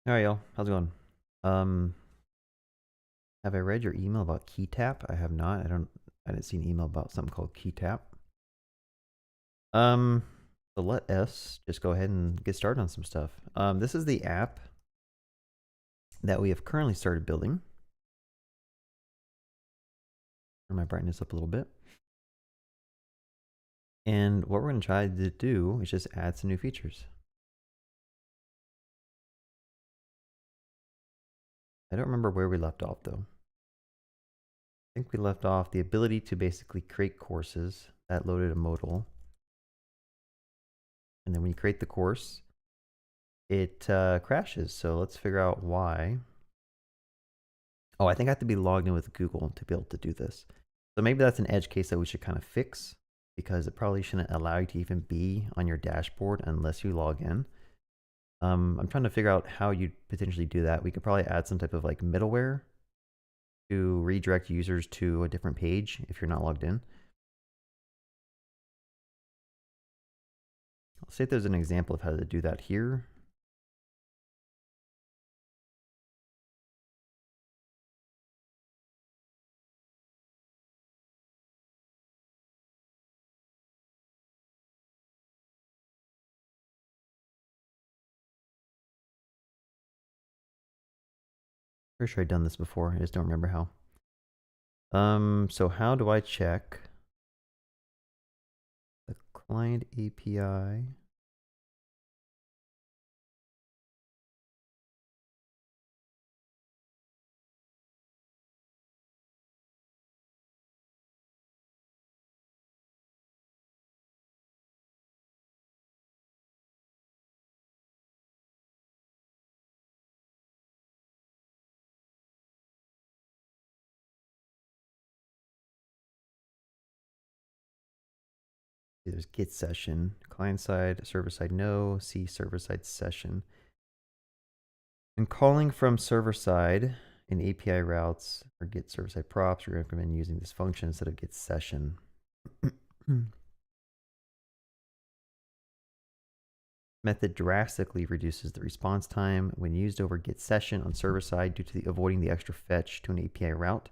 All right, y'all. How's it going? Um, have I read your email about key tap? I have not. I didn't see an email about something called key tap. Um, so let us just go ahead and get started on some stuff. This is the app that we have currently started building. Turn my brightness up a little bit. And what we're going to try to do is just add some new features. I don't remember where we left off though. I think we left off the ability to basically create courses that loaded a modal. And then when you create the course, it crashes. So let's figure out why. Oh, I think I have to be logged in with Google to be able to do this. So maybe that's an edge case that we should kind of fix, because it probably shouldn't allow you to even be on your dashboard unless you log in. I'm trying to figure out how you'd potentially do that. We could probably add some type of like middleware to redirect users to a different page if you're not logged in. Let's see if there's an example of how to do that here. Pretty sure I've done this before. I just don't remember how. So how do I check the client API? There's get session, client side, server side no, see server side session. And calling from server side in API routes or get server side props, we recommend using this function instead of get session. Method drastically reduces the response time when used over get session on server side due to avoiding the extra fetch to an API route.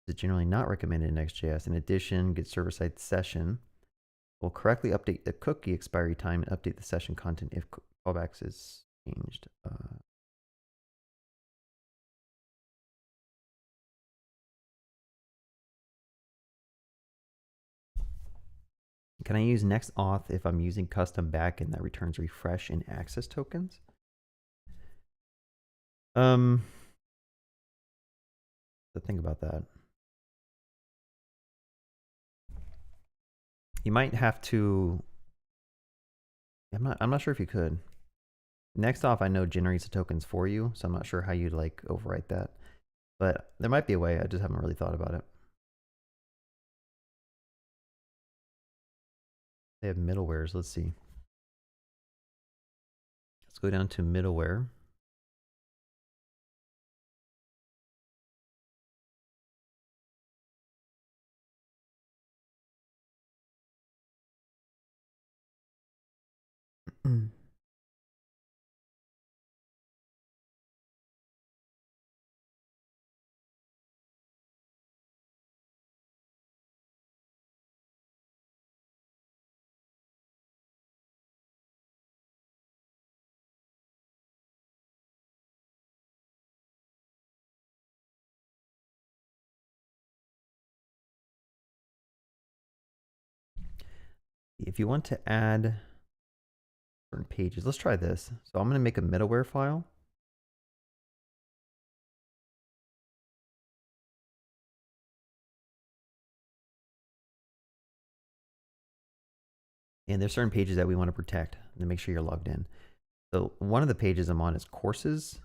It's generally not recommended in Next.js. In addition, get server side session will correctly update the cookie expiry time and update the session content if callbacks is changed. Can I use next auth if I'm using custom backend that returns refresh and access tokens? The thing about that, you might have to. I'm not sure if you could. Next auth, I know generates the tokens for you, so I'm not sure how you'd like overwrite that. But there might be a way. I just haven't really thought about it. They have middlewares. Let's see. Let's go down to middleware. If you want to add certain pages, let's try this. So I'm going to make a middleware file. And there's certain pages that we want to protect to make sure you're logged in. So one of the pages I'm on is courses.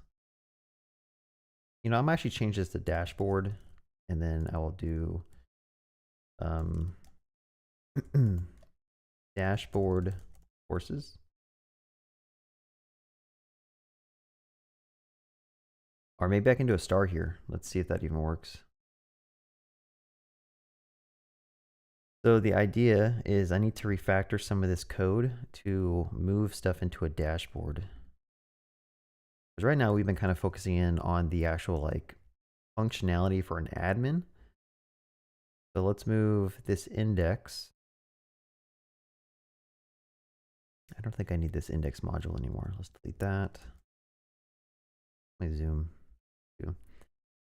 You know, I'm actually change this to dashboard, and then I will do dashboard courses. Or maybe I can do a star here. Let's see if that even works. So the idea is I need to refactor some of this code to move stuff into a dashboard. Because right now we've been kind of focusing in on the actual like functionality for an admin. So let's move this index. I don't think I need this index module anymore. Let's delete that. Let me zoom.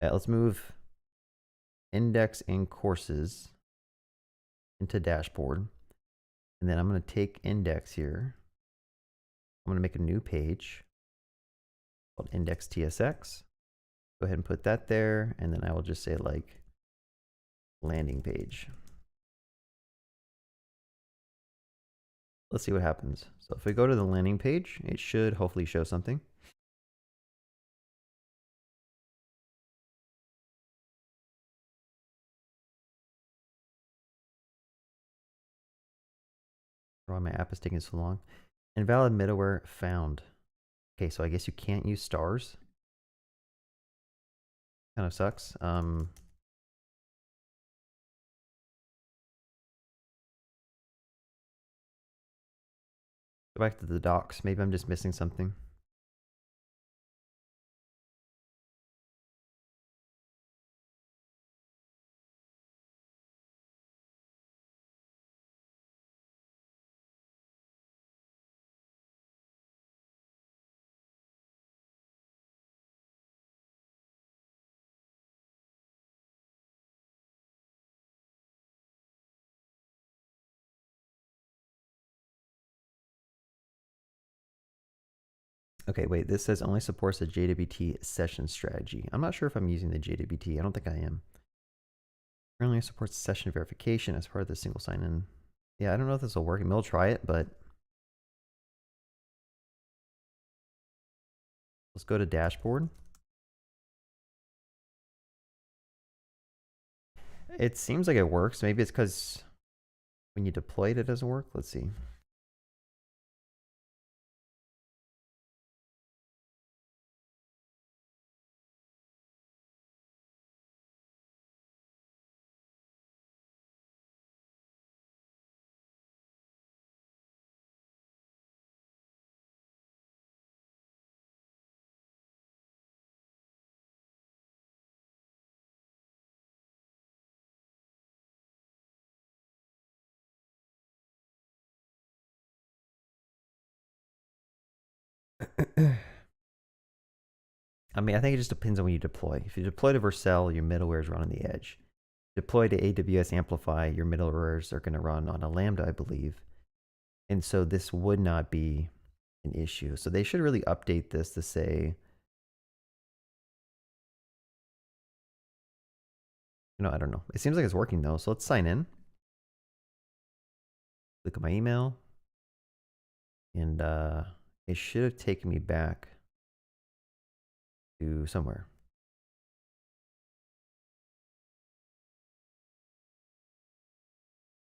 Let's move index and courses into dashboard. And then I'm going to take index here. I'm going to make a new page called index TSX. Go ahead and put that there. And then I will just say like landing page. Let's see what happens. So if we go to the landing page, it should hopefully show something. Why my app is taking so long. Invalid middleware found. Okay, so I guess you can't use stars. Kind of sucks. Go back to the docs. Maybe I'm just missing something. Okay, wait, this says only supports the JWT session strategy. I'm not sure if I'm using the JWT. I don't think I am. Currently supports session verification as part of the single sign-in. Yeah, I don't know if this will work. We'll try it, but let's go to dashboard. It seems like it works. Maybe it's because when you deploy it doesn't work. Let's see. I mean, I think it just depends on when you deploy. If you deploy to Vercel, your middleware is run on the edge. Deploy to AWS Amplify, your middlewares are going to run on a Lambda, I believe. And so this would not be an issue. So they should really update this to say, I don't know. It seems like it's working though. So let's sign in. Look at my email. And it should have taken me back to somewhere.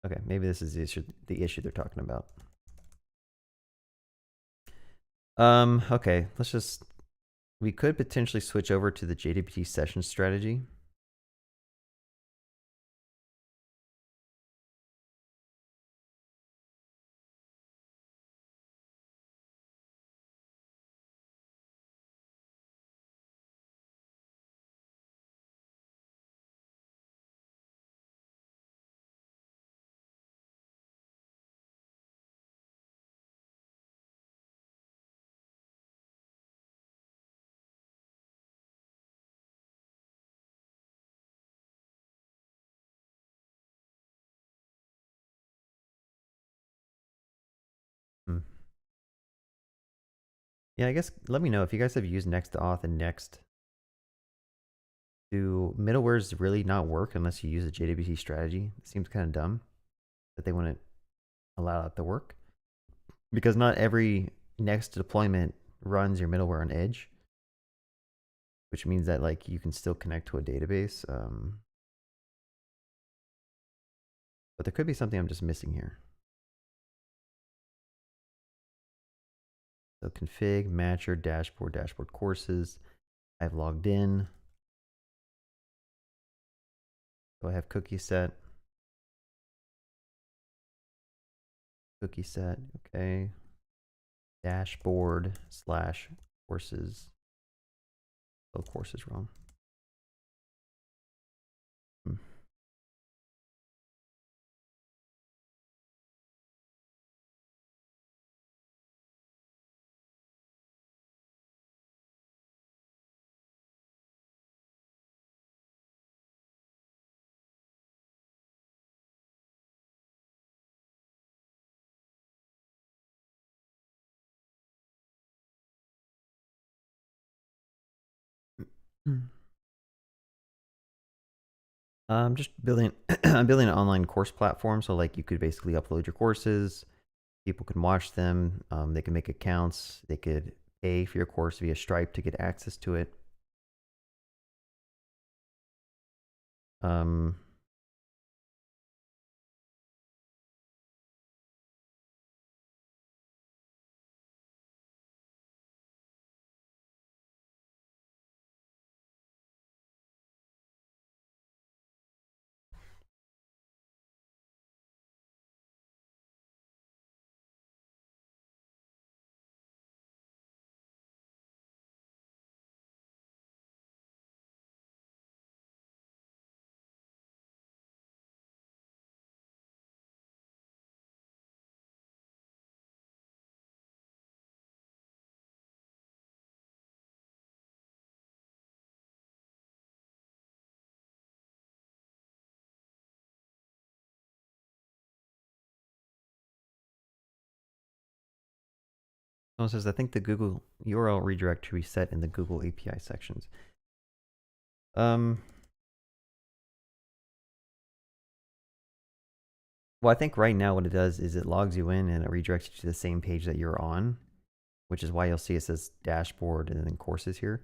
Okay, maybe this is the issue they're talking about. Okay, we could potentially switch over to the JWT session strategy. Yeah, I guess let me know if you guys have used Next-Auth and Next. Do middlewares really not work unless you use a JWT strategy? It seems kind of dumb that they wouldn't allow that to work. Because not every Next deployment runs your middleware on edge, which means that like you can still connect to a database. But there could be something I'm just missing here. So config, matcher, dashboard courses. I've logged in. So I have cookie set. Cookie set, okay. Dashboard / courses. Oh, course is wrong. Hmm. I'm just building. I'm building an online course platform, so like you could basically upload your courses. People can watch them. They can make accounts. They could pay for your course via Stripe to get access to it. Um, Someone says, I think the Google URL redirect should be set in the Google API sections. Well, I think right now what it does is it logs you in and it redirects you to the same page that you're on, which is why you'll see it says dashboard and then courses here.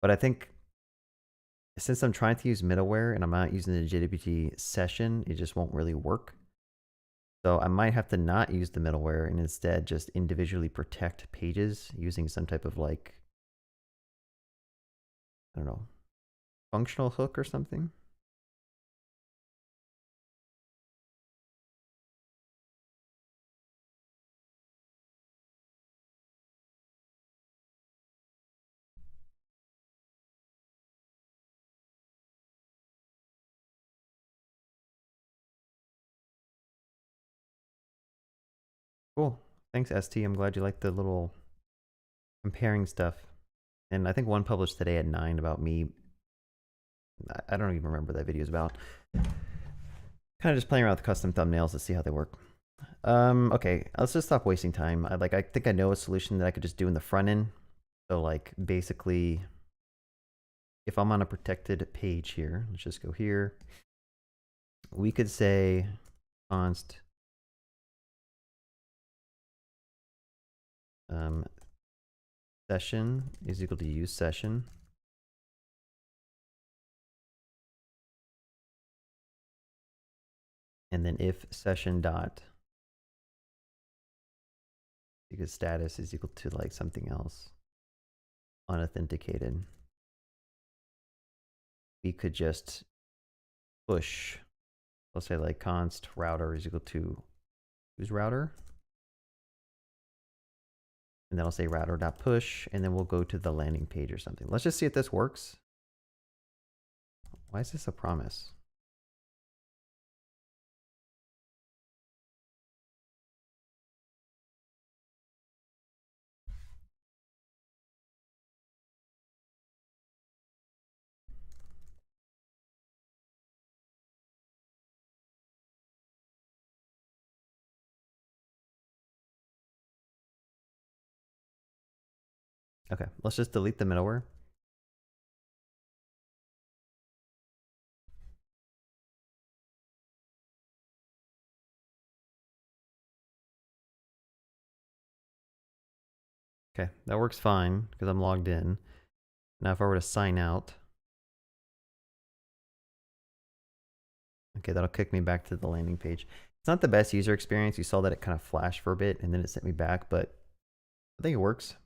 But I think since I'm trying to use middleware and I'm not using the JWT session, it just won't really work. So I might have to not use the middleware and instead just individually protect pages using some type of like, I don't know, functional hook or something. Cool. Thanks, ST. I'm glad you liked the little comparing stuff. And I think one published today at 9 about me. I don't even remember what that video is about. Kind of just playing around with custom thumbnails to see how they work. Okay, let's just stop wasting time. I think I know a solution that I could just do in the front end. So like basically, if I'm on a protected page here, let's just go here. We could say const session is equal to use session. And then if session dot because status is equal to like something else unauthenticated, we could just push. Let's say like const router is equal to whose router, and then I'll say router.push, and then we'll go to the landing page or something. Let's just see if this works. Why is this a promise? Okay, let's just delete the middleware. Okay, that works fine because I'm logged in. Now if I were to sign out, okay, that'll kick me back to the landing page. It's not the best user experience. You saw that it kind of flashed for a bit and then it sent me back, but I think it works.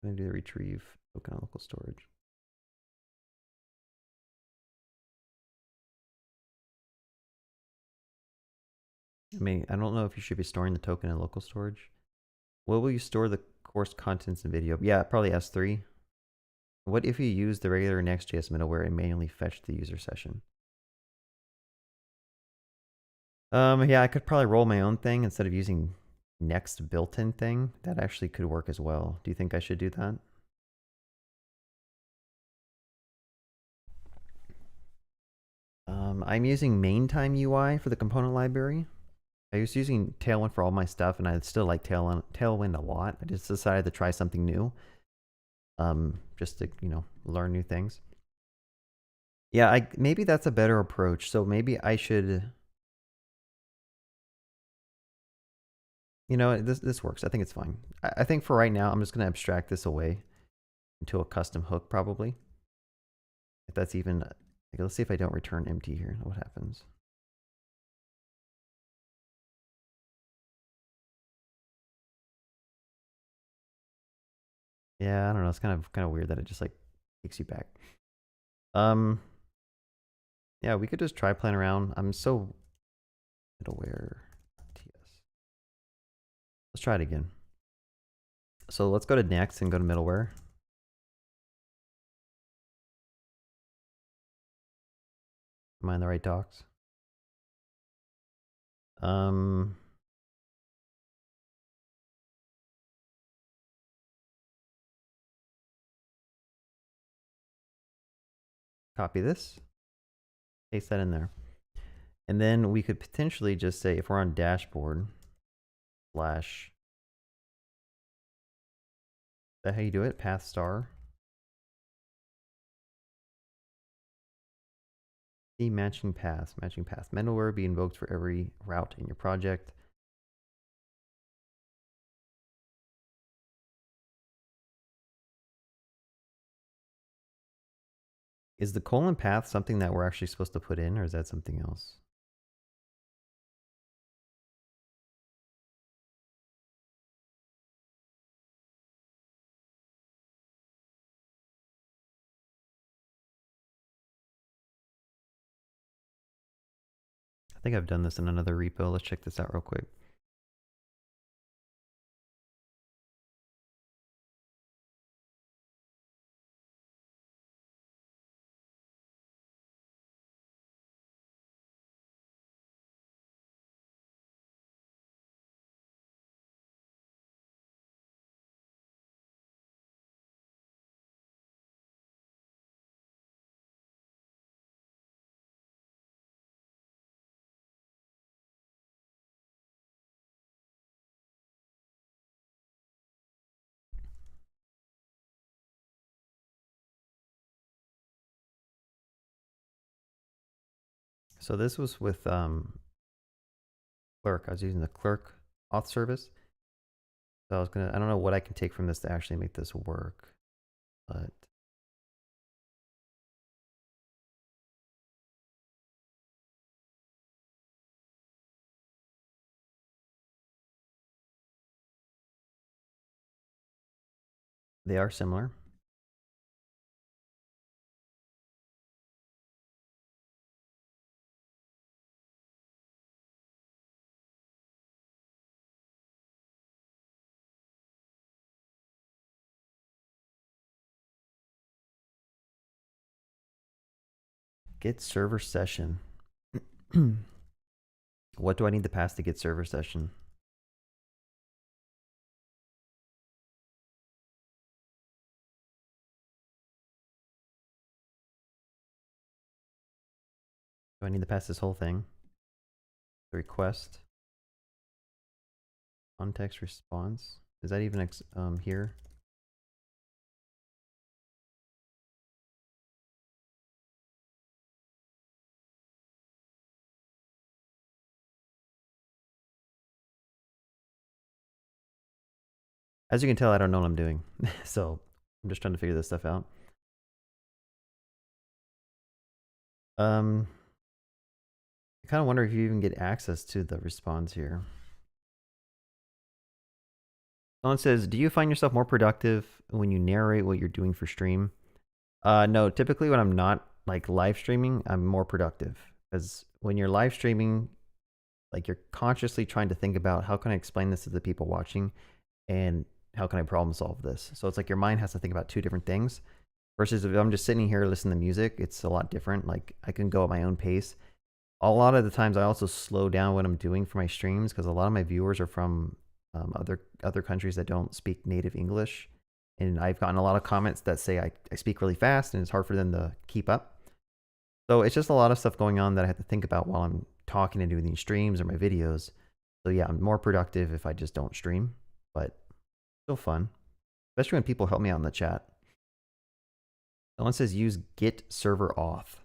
I'm gonna do the retrieve token on local storage. I mean, I don't know if you should be storing the token in local storage. Where will you store the Course contents and video. Yeah, probably S3. What if you use the regular Next.js middleware and manually fetch the user session? Yeah, I could probably roll my own thing instead of using Next built-in thing. That actually could work as well. Do you think I should do that? I'm using MainTime UI for the component library. I was using Tailwind for all my stuff, and I still like Tailwind a lot. I just decided to try something new, just to learn new things. Yeah, maybe that's a better approach. So maybe I should. This works. I think it's fine. I think for right now, I'm just going to abstract this away into a custom hook, probably. If that's even. Okay, let's see if I don't return empty here. What happens? Yeah, I don't know. It's kind of weird that it just like takes you back. Yeah, we could just try playing around. I'm so middleware TS. Let's try it again. So let's go to next and go to middleware. Am I in the right docs? Copy this, paste that in there. And then we could potentially just say, if we're on dashboard, slash, is that how you do it? Path star. See matching paths, Middleware be invoked for every route in your project. Is the colon path something that we're actually supposed to put in, or is that something else? I think I've done this in another repo. Let's check this out real quick. So this was with Clerk. I was using the Clerk auth service. So I don't know what I can take from this to actually make this work, but they are similar. Get server session. What do I need to pass to get server session? Do I need to pass this whole thing? The request. Context response. Is that even here? As you can tell, I don't know what I'm doing. So I'm just trying to figure this stuff out. I kind of wonder if you even get access to the response here. Someone says, do you find yourself more productive when you narrate what you're doing for stream? No, typically when I'm not like live streaming, I'm more productive. Because when you're live streaming, like you're consciously trying to think about how can I explain this to the people watching, and how can I problem solve this? So it's like your mind has to think about two different things. Versus if I'm just sitting here listening to music, it's a lot different. Like I can go at my own pace. A lot of the times I also slow down what I'm doing for my streams because a lot of my viewers are from other countries that don't speak native English. And I've gotten a lot of comments that say I speak really fast and it's hard for them to keep up. So it's just a lot of stuff going on that I have to think about while I'm talking and doing these streams or my videos. So yeah, I'm more productive if I just don't stream, but still fun, especially when people help me out in the chat. Someone says use git server auth.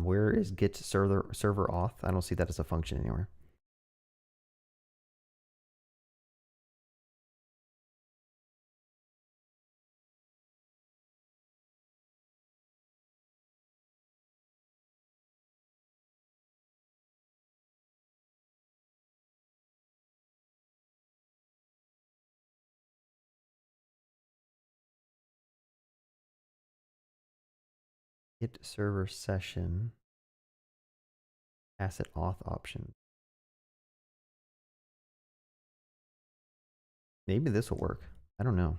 Where is git server auth? I don't see that as a function anywhere. Git server session asset auth option. Maybe this will work. I don't know.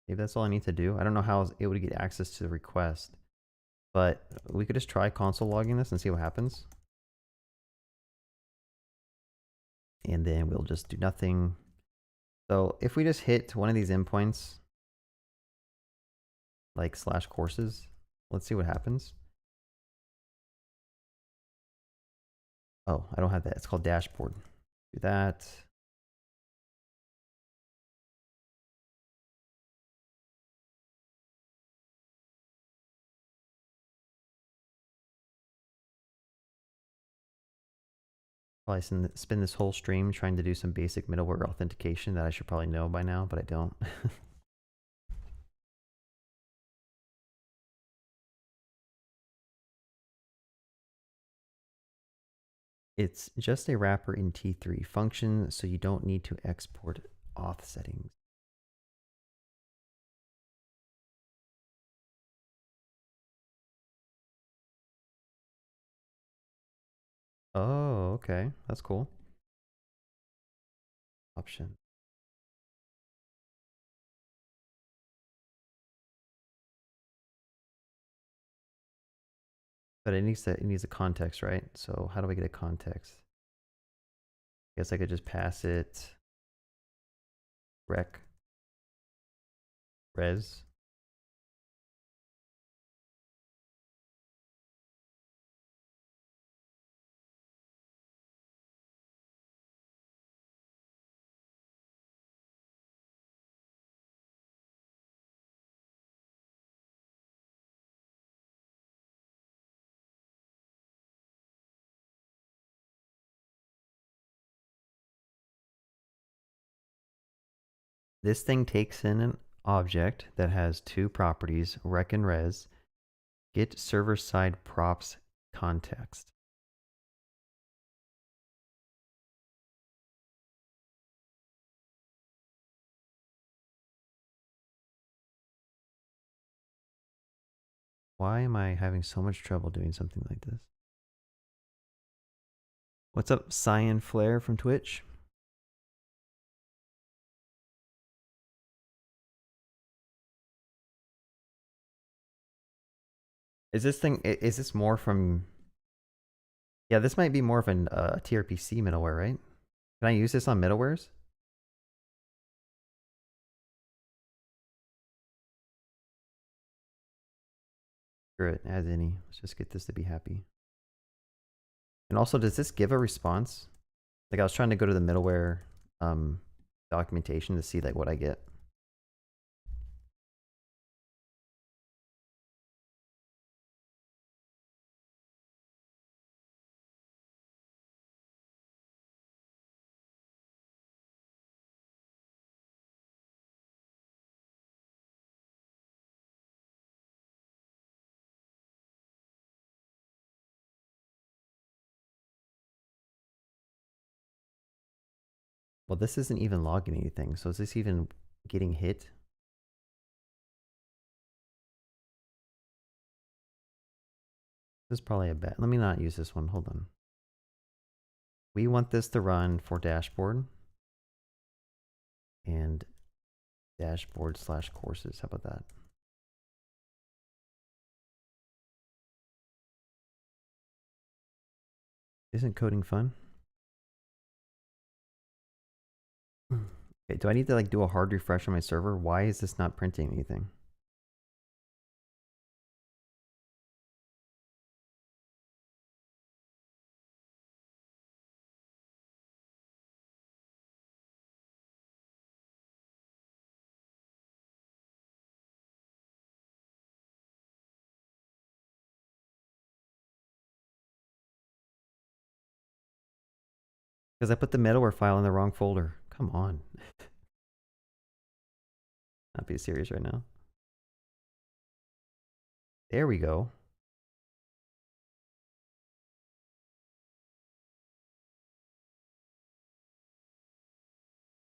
Maybe that's all I need to do. I don't know how I was able to get access to the request, but we could just try console logging this and see what happens. And then we'll just do nothing. So if we just hit one of these endpoints, like /courses, let's see what happens. Oh, I don't have that. It's called dashboard. Do that. Probably spend this whole stream trying to do some basic middleware authentication that I should probably know by now, but I don't. It's just a wrapper in T3 function, so you don't need to export auth settings. Oh, okay. That's cool. Option. But it needs a context, right? So how do I get a context? I guess I could just pass it rec res. This thing takes in an object that has two properties, rec and res, get server side props context. Why am I having so much trouble doing something like this? What's up, Cyan Flare from Twitch? Is this more from... Yeah, this might be more of an TRPC middleware, right? Can I use this on middlewares? Screw it, as any. Let's just get this to be happy. And also, does this give a response? Like I was trying to go to the middleware documentation to see like what I get. Well, this isn't even logging anything. So is this even getting hit? This is probably a bad. Let me not use this one. Hold on. We want this to run for dashboard and dashboard/courses. How about that? Isn't coding fun? Okay, do I need to like do a hard refresh on my server? Why is this not printing anything? Because I put the middleware file in the wrong folder. Come on. Not be serious right now. There we go.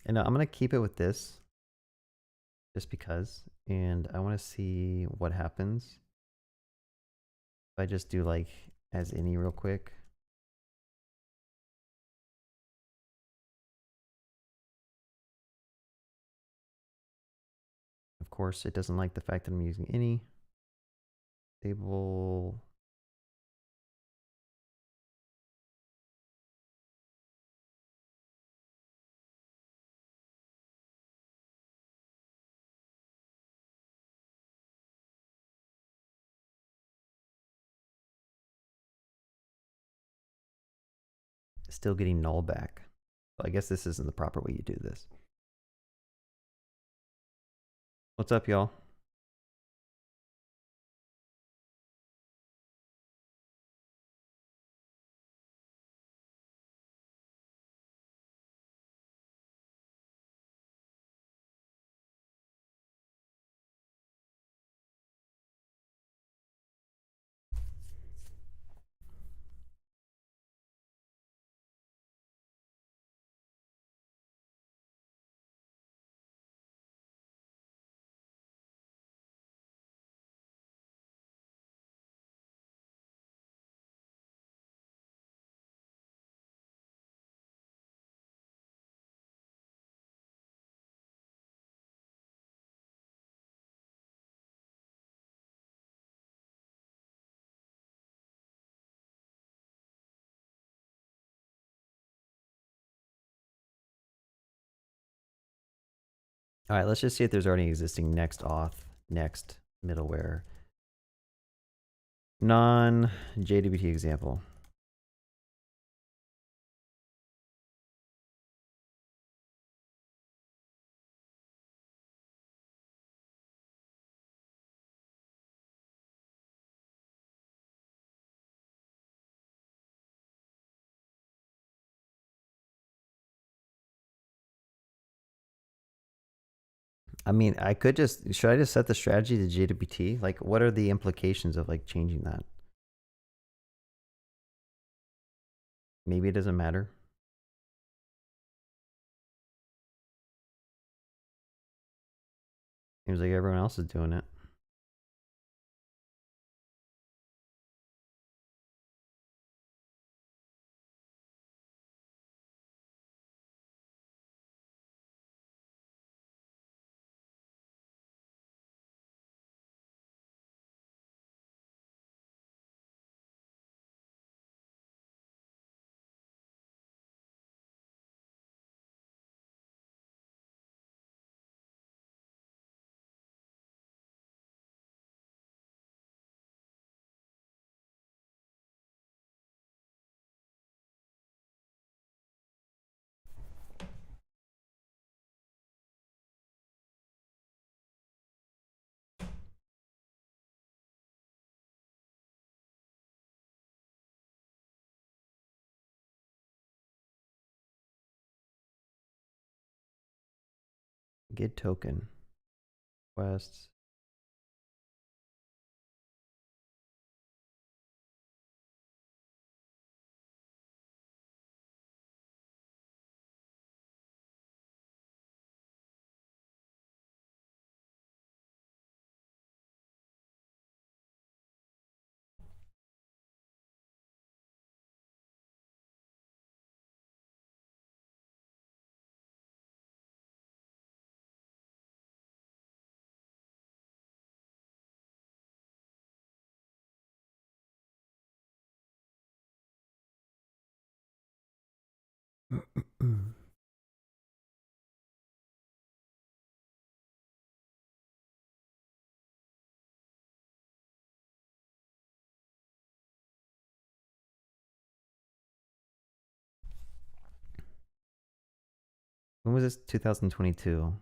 And I'm going to keep it with this just because. And I want to see what happens if I just do like as any real quick. Of course, it doesn't like the fact that I'm using any. Stable. Still getting null back. Well, I guess this isn't the proper way you do this. What's up, y'all? All right, let's just see if there's already existing next auth, next middleware. Non-JWT example. I mean, I could just, should I just set the strategy to JWT? Like, what are the implications of like changing that? Maybe it doesn't matter. Seems like everyone else is doing it. Get token. Quests. When was this? 2022.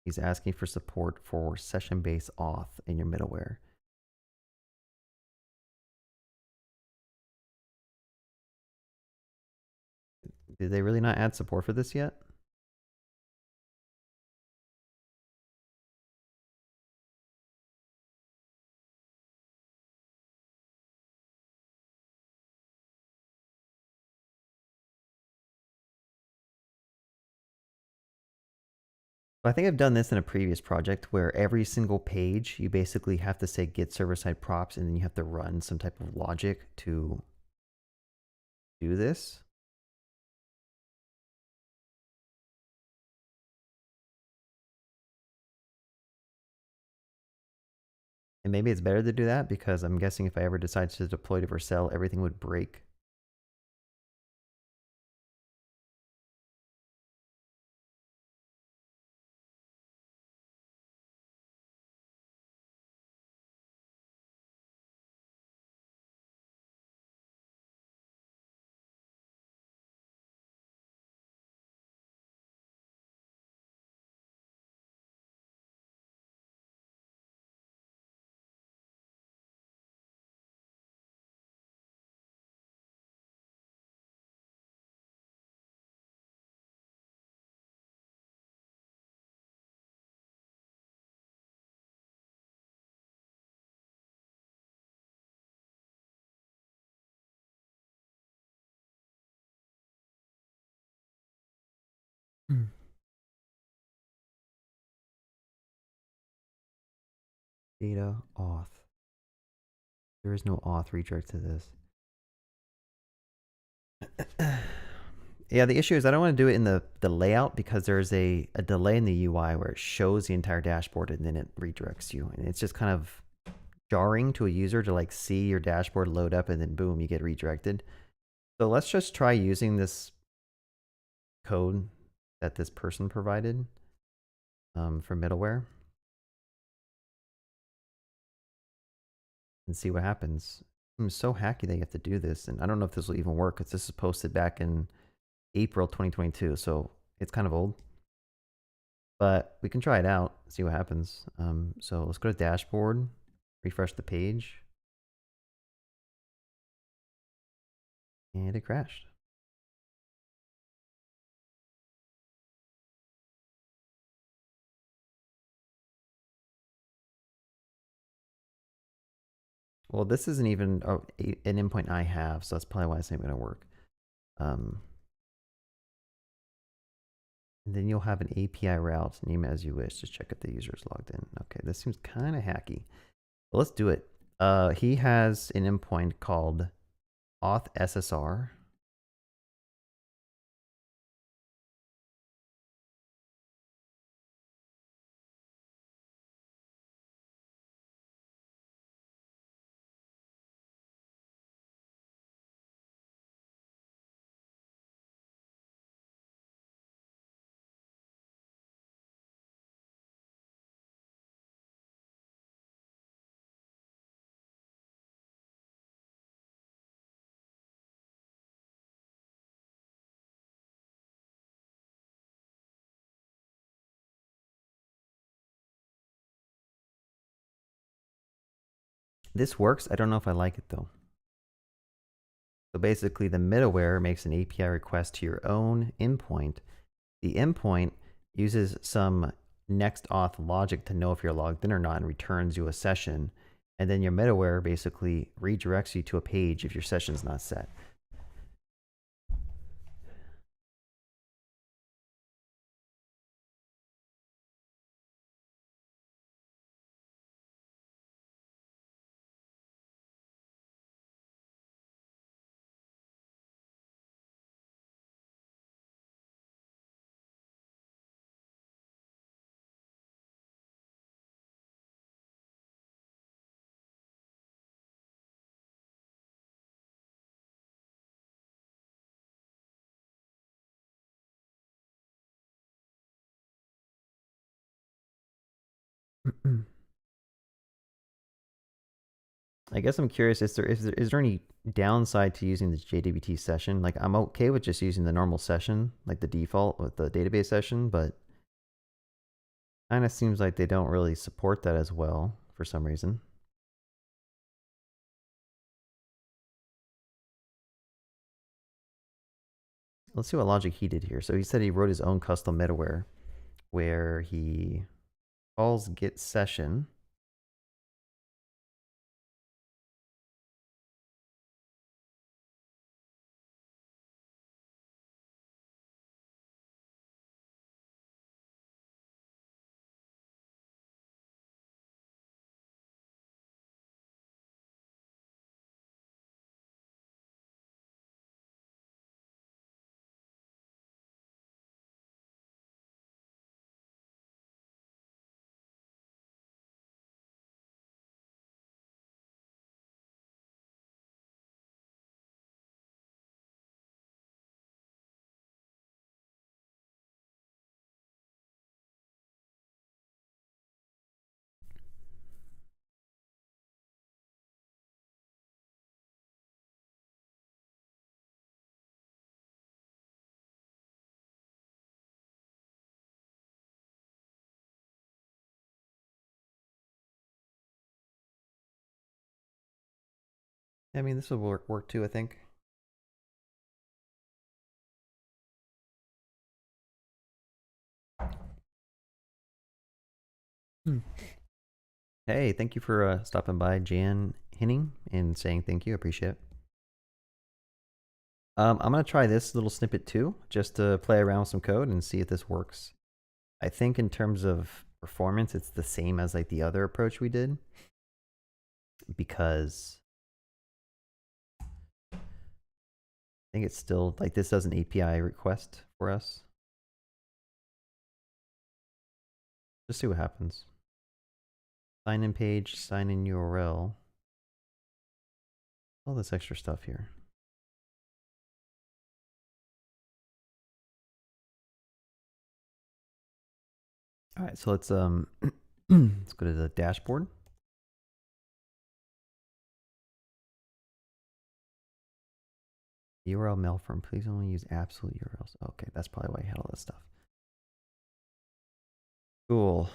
He's asking for support for session-based auth in your middleware. Did they really not add support for this yet? I think I've done this in a previous project where every single page you basically have to say get server-side props and then you have to run some type of logic to do this. And maybe it's better to do that because I'm guessing if I ever decide to deploy to Vercel, everything would break. Data auth. There is no auth redirect to this. Yeah, the issue is I don't want to do it in the layout because there's a delay in the UI where it shows the entire dashboard and then it redirects you. And it's just kind of jarring to a user to like see your dashboard load up and then boom, you get redirected. So let's just try using this code that this person provided for middleware and see what happens. I'm so hacky that you have to do this, and I don't know if this will even work because this is posted back in April 2022, so it's kind of old. But we can try it out, see what happens. So let's go to dashboard, refresh the page, and it crashed. Well, this isn't even an endpoint I have, so that's probably why it's not going to work. And then you'll have an API route, name it as you wish. Just check if the user is logged in. Okay, this seems kind of hacky. But let's do it. He has an endpoint called auth SSR. This works. I don't know if I like it though. So basically the middleware makes an API request to your own endpoint. The endpoint uses some next auth logic to know if you're logged in or not and returns you a session. And then your middleware basically redirects you to a page if your session's not set. I guess I'm curious, is there any downside to using the JDBT session? Like, I'm okay with just using the normal session, like the default with the database session, but kind of seems like they don't really support that as well for some reason. Let's see what logic he did here. So he said he wrote his own custom middleware where he calls get session. I mean, this will work too, I think. Hey, thank you for stopping by, Jan Henning, and saying thank you. Appreciate it. I'm going to try this little snippet too, just to play around with some code and see if this works. I think in terms of performance, it's the same as like the other approach we did, because I think it's still like this does an API request for us. Just see what happens. Sign in page, sign in URL. All this extra stuff here. All right, so let's let's go to the dashboard. URL mail from, please only use absolute URLs. Okay, that's probably why I had all this stuff. Cool.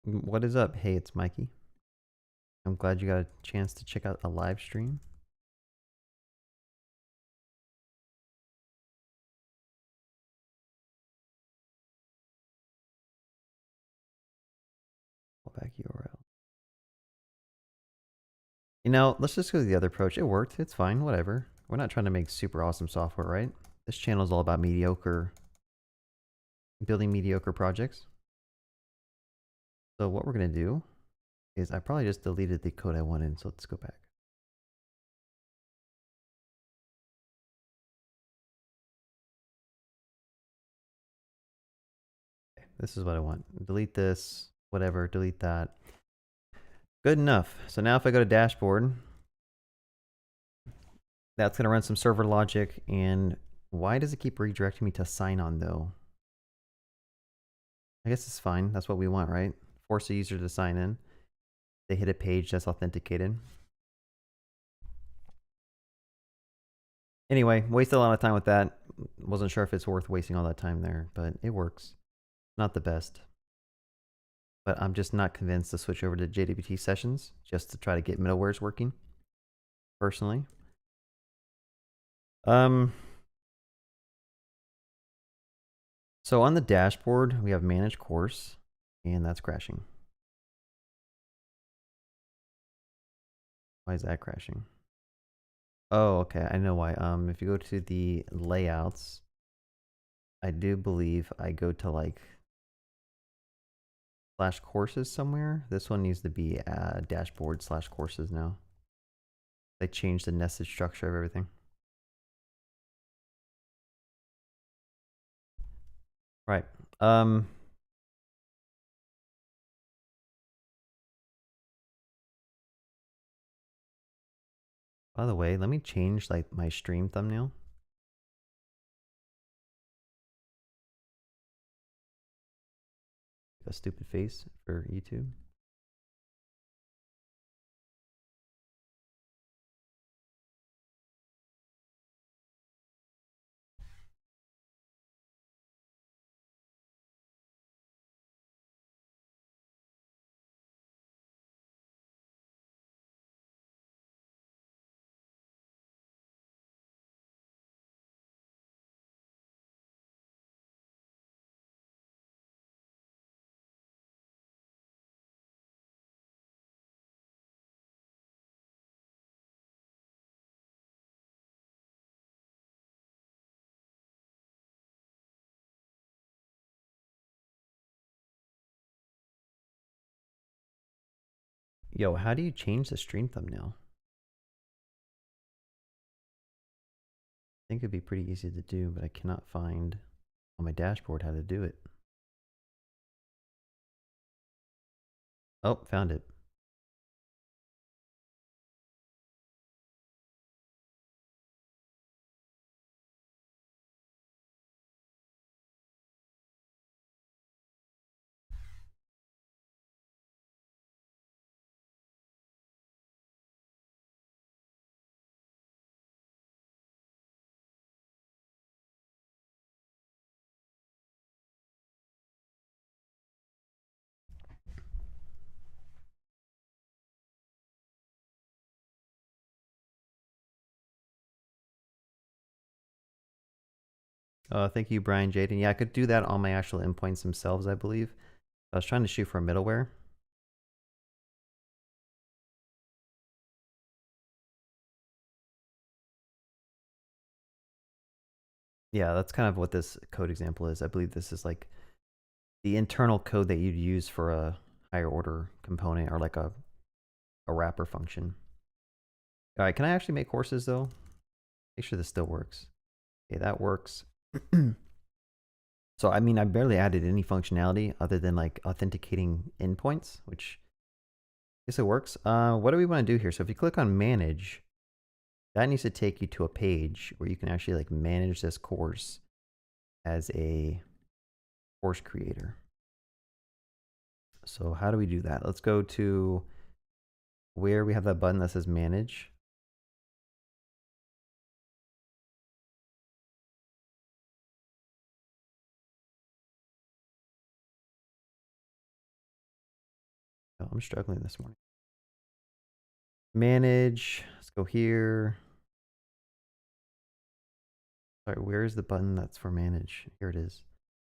What is up? Hey, it's Mikey. I'm glad you got a chance to check out a live stream. Back URL. You know, let's just go to the other approach. It worked. It's fine. Whatever. We're not trying to make super awesome software, right? This channel is all about building mediocre projects. So what we're going to do is I probably just deleted the code I wanted. So let's go back. Okay, this is what I want. Delete this, whatever, delete that. Good enough. So now if I go to dashboard, that's going to run some server logic. And why does it keep redirecting me to sign on though? I guess it's fine. That's what we want, right? Force a user to sign in. They hit a page that's authenticated. Anyway, wasted a lot of time with that. Wasn't sure if it's worth wasting all that time there, but it works. Not the best. But I'm just not convinced to switch over to JDBT sessions just to try to get middlewares working, personally. So on the dashboard, we have manage course, and that's crashing. Why is that crashing? Oh, okay, I know why. If you go to the layouts, I do believe I go to like /courses somewhere. This one needs to be dashboard /courses now. They changed the nested structure of everything. Right. By the way, let me change like my stream thumbnail. A stupid face for YouTube. Yo, how do you change the stream thumbnail? I think it'd be pretty easy to do, but I cannot find on my dashboard how to do it. Oh, found it. Thank you, Brian Jaden. Yeah, I could do that on my actual endpoints themselves, I believe. I was trying to shoot for a middleware. Yeah, that's kind of what this code example is. I believe this is like the internal code that you'd use for a higher order component or like a wrapper function. All right, can I actually make courses though? Make sure this still works. Okay, that works. So, I mean, I barely added any functionality other than like authenticating endpoints, which I guess it works. What do we want to do here? So if you click on manage, that needs to take you to a page where you can actually like manage this course as a course creator. So how do we do that? Let's go to where we have that button that says manage. Oh, I'm struggling this morning. Manage, let's go here. Sorry, where is the button that's for manage? Here it is.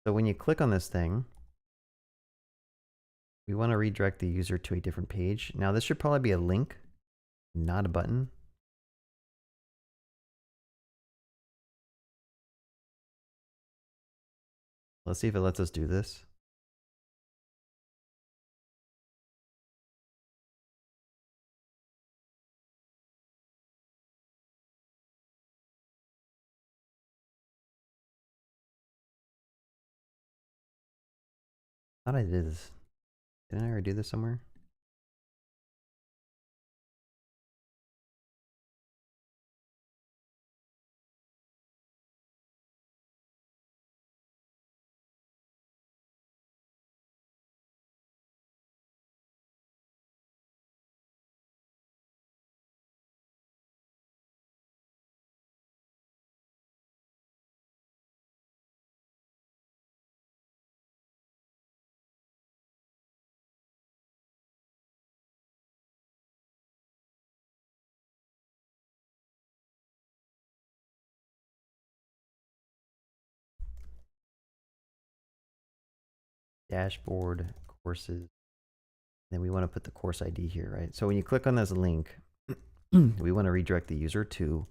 So when you click on this thing, we want to redirect the user to a different page. Now this should probably be a link, not a button. Let's see if it lets us do this. I thought I did this. Didn't I already do this somewhere? Dashboard, courses. Then we want to put the course ID here, right? So when you click on this link, we want to redirect the user to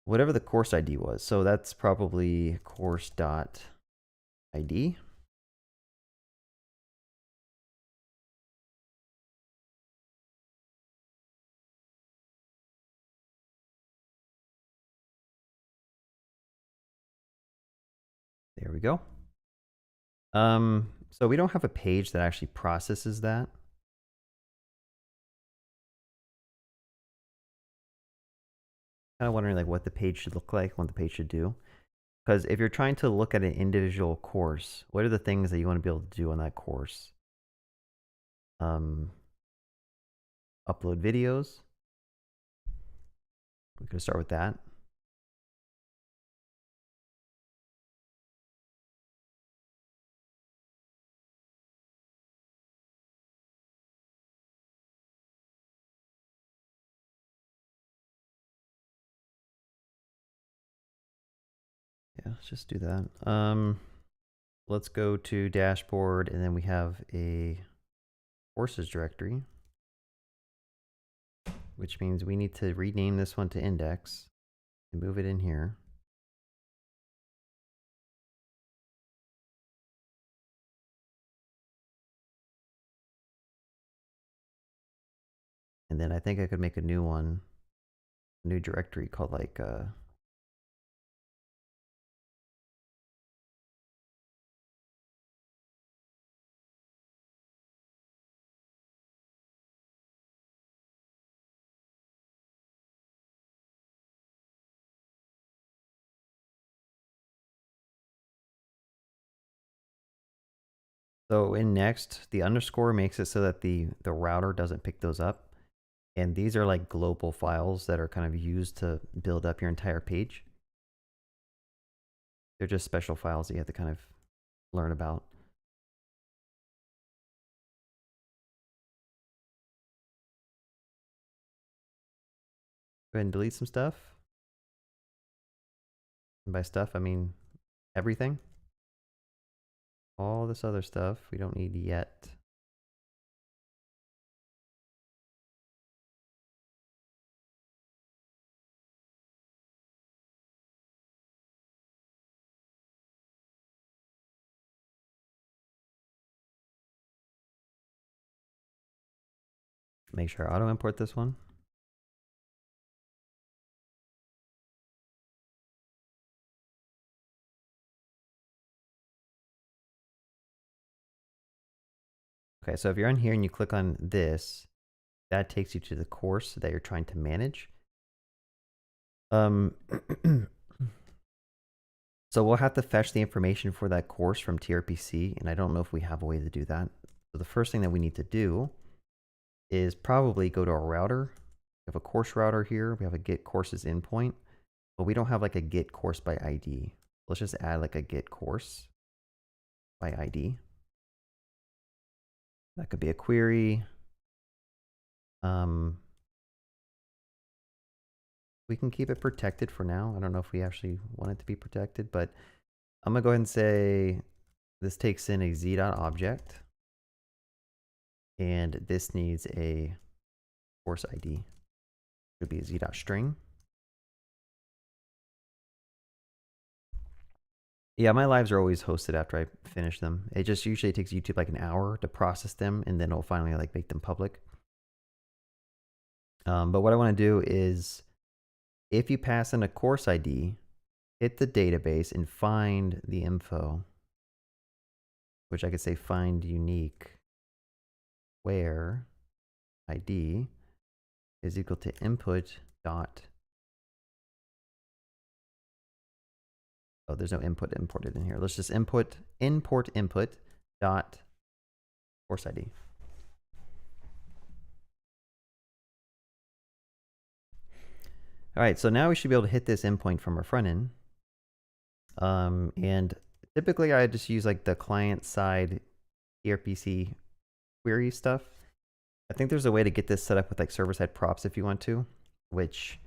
whatever the course ID was. So that's probably course.id. There we go. So we don't have a page that actually processes that. Kind of wondering like what the page should look like, what the page should do. Because if you're trying to look at an individual course, what are the things that you want to be able to do on that course? Upload videos. We could start with that. Yeah, let's just do that. Let's go to dashboard, and then we have a courses directory, which means we need to rename this one to index and move it in here. And then I think I could make a new one, a new directory called like so in next, the underscore makes it so that the router doesn't pick those up. And these are like global files that are kind of used to build up your entire page. They're just special files that you have to kind of learn about. Go ahead and delete some stuff. And by stuff, I mean everything. All this other stuff we don't need yet. Make sure I auto import this one. Okay, so if you're on here and you click on this, that takes you to the course that you're trying to manage. So we'll have to fetch the information for that course from TRPC, and I don't know if we have a way to do that. So the first thing that we need to do is probably go to our router. We have a course router here. We have a get courses endpoint, but we don't have like a get course by ID. Let's just add like a get course by ID. That could be a query. We can keep it protected for now. I don't know if we actually want it to be protected, but I'm gonna go ahead and say this takes in a z.object, and this needs a course ID. It could be a z.string. Yeah, my lives are always hosted after I finish them. It just usually takes YouTube like an hour to process them, and then it'll finally like make them public. But what I want to do is, if you pass in a course ID, hit the database and find the info, which I could say find unique where ID is equal to input dot. Oh, there's no input imported in here. Let's just import input dot course ID. All right, so now we should be able to hit this endpoint from our front end. And typically I just use like the client side ERPC query stuff. I think there's a way to get this set up with like server side props if you want to, which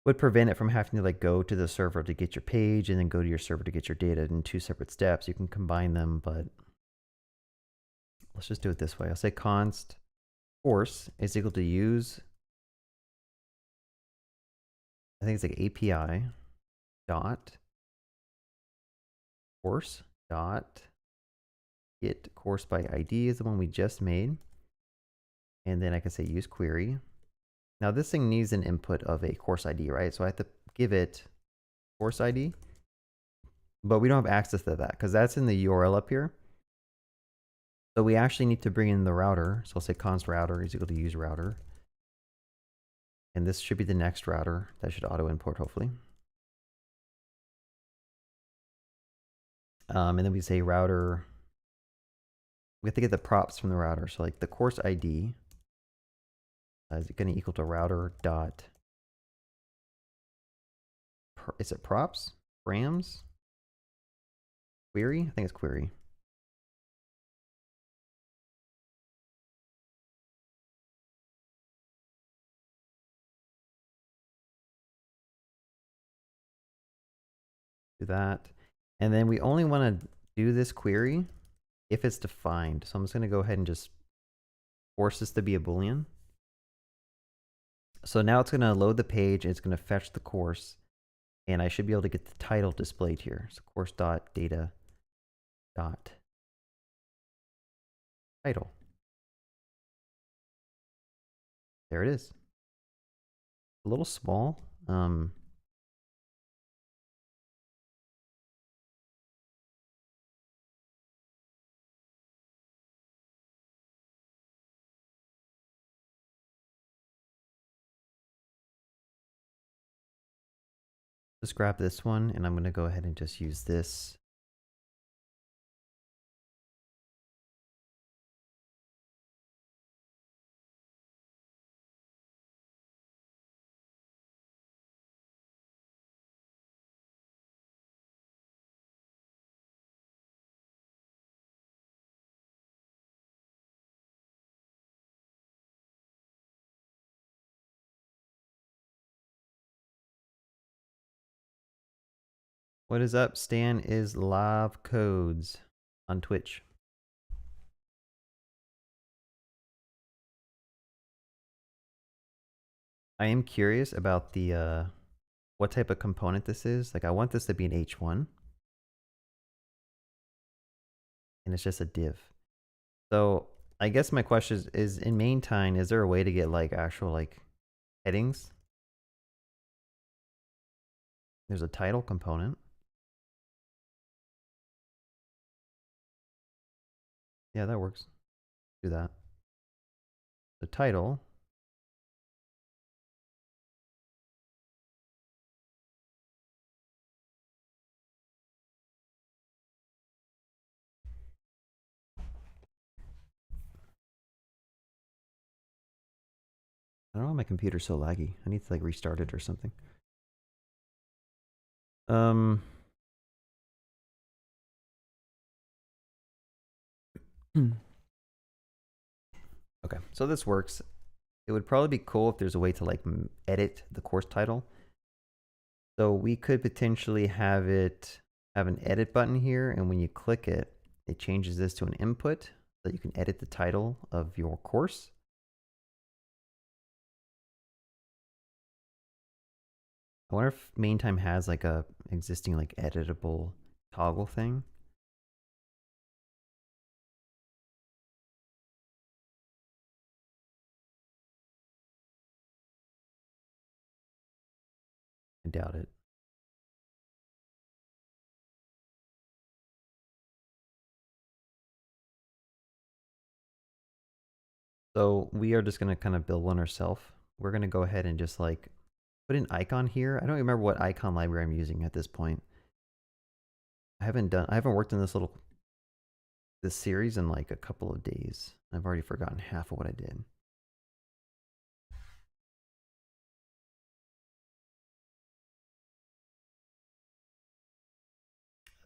would prevent it from having to like go to the server to get your page and then go to your server to get your data in 2 separate steps. You can combine them, but let's just do it this way. I'll say const course is equal to use, I think it's like API dot course dot get course by ID is the one we just made. And then I can say use query. Now this thing needs an input of a course ID, right? So I have to give it course ID, but we don't have access to that because that's in the URL up here. So we actually need to bring in the router. So I'll say const router is equal to use router. And this should be the next router that should auto import hopefully. And then we say router. We have to get the props from the router. So like the course ID is going to equal to router dot. Is it props? Params? Query? I think it's query. Do that. And then we only want to do this query if it's defined. So I'm just going to go ahead and just force this to be a Boolean. So now it's going to load the page. It's going to fetch the course. And I should be able to get the title displayed here. So course.data dot title. There it is. A little small. Just grab this one, and I'm going to go ahead and just use this. What is up? Stan is live codes on Twitch. I am curious about the what type of component this is. Like I want this to be an H1. And it's just a div. So I guess my question is in mantine, is there a way to get like actual like headings? There's a title component. Yeah, that works. Do that. The title. I don't know why my computer's so laggy. I need to like restart it or something. Okay, so this works. It would probably be cool if there's a way to like edit the course title. So we could potentially have it have an edit button here, and when you click it, it changes this to an input so that you can edit the title of your course. I wonder if MainTime has like a existing like editable toggle thing. I doubt it. So we are just going to kind of build one ourselves. We're going to go ahead and just like put an icon here. I don't remember what icon library I'm using at this point. I haven't worked in this series in like a couple of days. I've already forgotten half of what I did.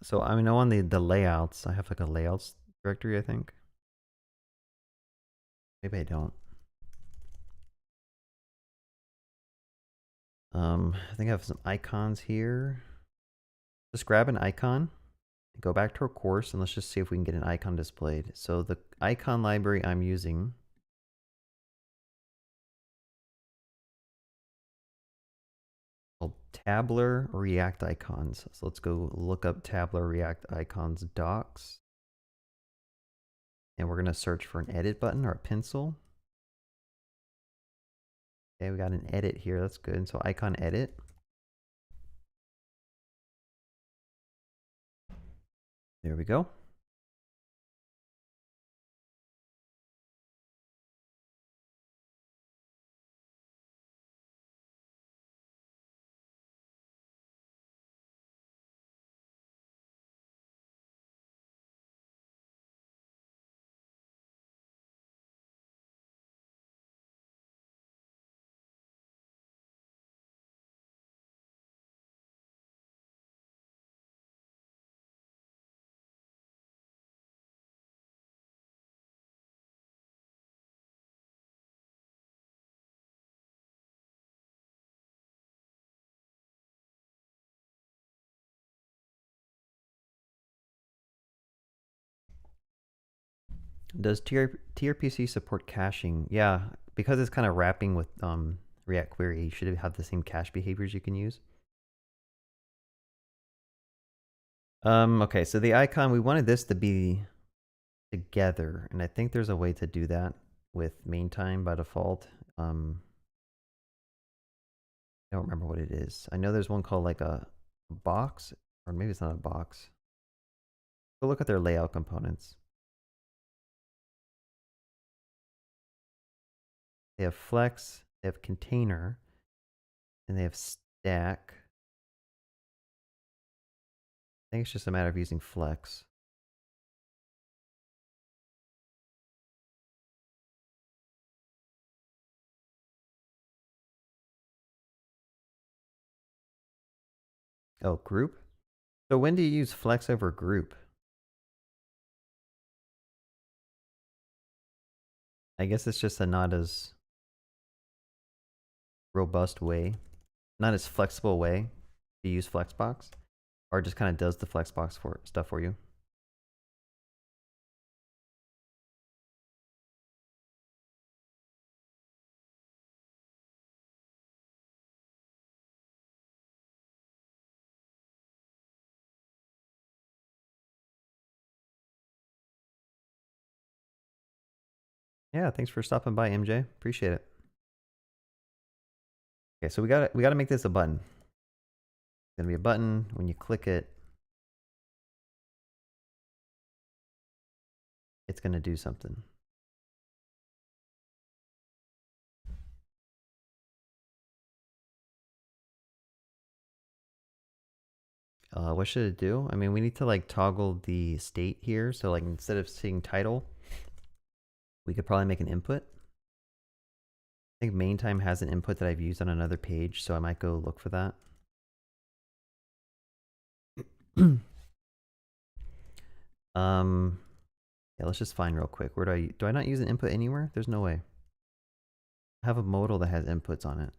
So I know on the layouts, I have like a layouts directory, I think. Maybe I don't. I think I have some icons here. Just grab an icon, go back to our course, and let's just see if we can get an icon displayed. So the icon library I'm using called Tabler React Icons. So let's go look up Tabler React Icons docs. And we're going to search for an edit button or a pencil. Okay, we got an edit here. That's good. So icon edit. There we go. Does TRPC support caching? Yeah, because it's kind of wrapping with React Query, you should have the same cache behaviors you can use. Okay, so the icon, we wanted this to be together, and I think there's a way to do that with mantine by default. I don't remember what it is. I know there's one called like a box, or maybe it's not a box. Go look at their layout components. They have flex, they have container, and they have stack. I think it's just a matter of using flex. Oh, group? So when do you use flex over group? I guess it's just a not as robust way, not as flexible way to use Flexbox, or it just kind of does the Flexbox stuff for you. Yeah, thanks for stopping by, MJ. Appreciate it. Okay, so we gotta make this a button. It's gonna be a button. When you click it, it's gonna do something. What should it do? I mean, we need to like toggle the state here. So like instead of seeing title, we could probably make an input. I think main time has an input that I've used on another page, so I might go look for that. Yeah, let's just find real quick. Where do I not use an input anywhere? There's no way. I have a modal that has inputs on it.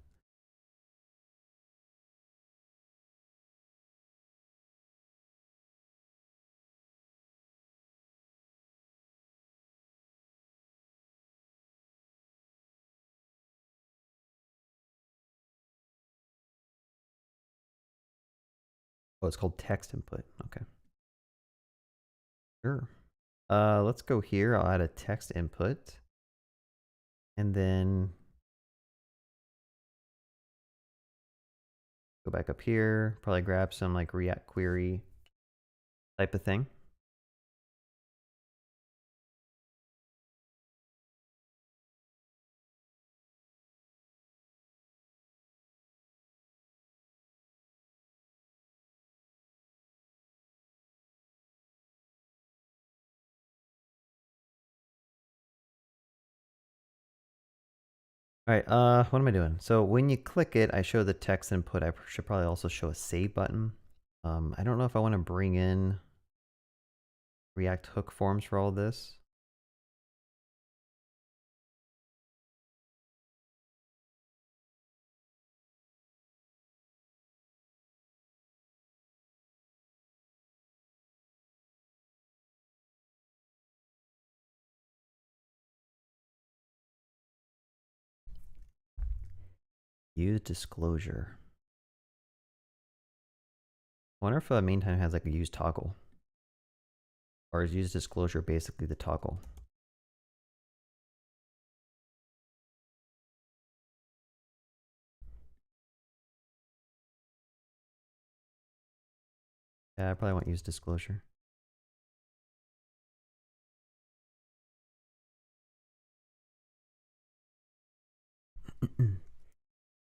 Oh, it's called text input. Okay. Sure. Let's go here. I'll add a text input. And then go back up here. Probably grab some like React query type of thing. All right, what am I doing? So when you click it, I show the text input. I should probably also show a save button. I don't know if I want to bring in React hook forms for all this. Use disclosure. I wonder if main time has like a use toggle. Or is use disclosure basically the toggle? Yeah, I probably won't use disclosure.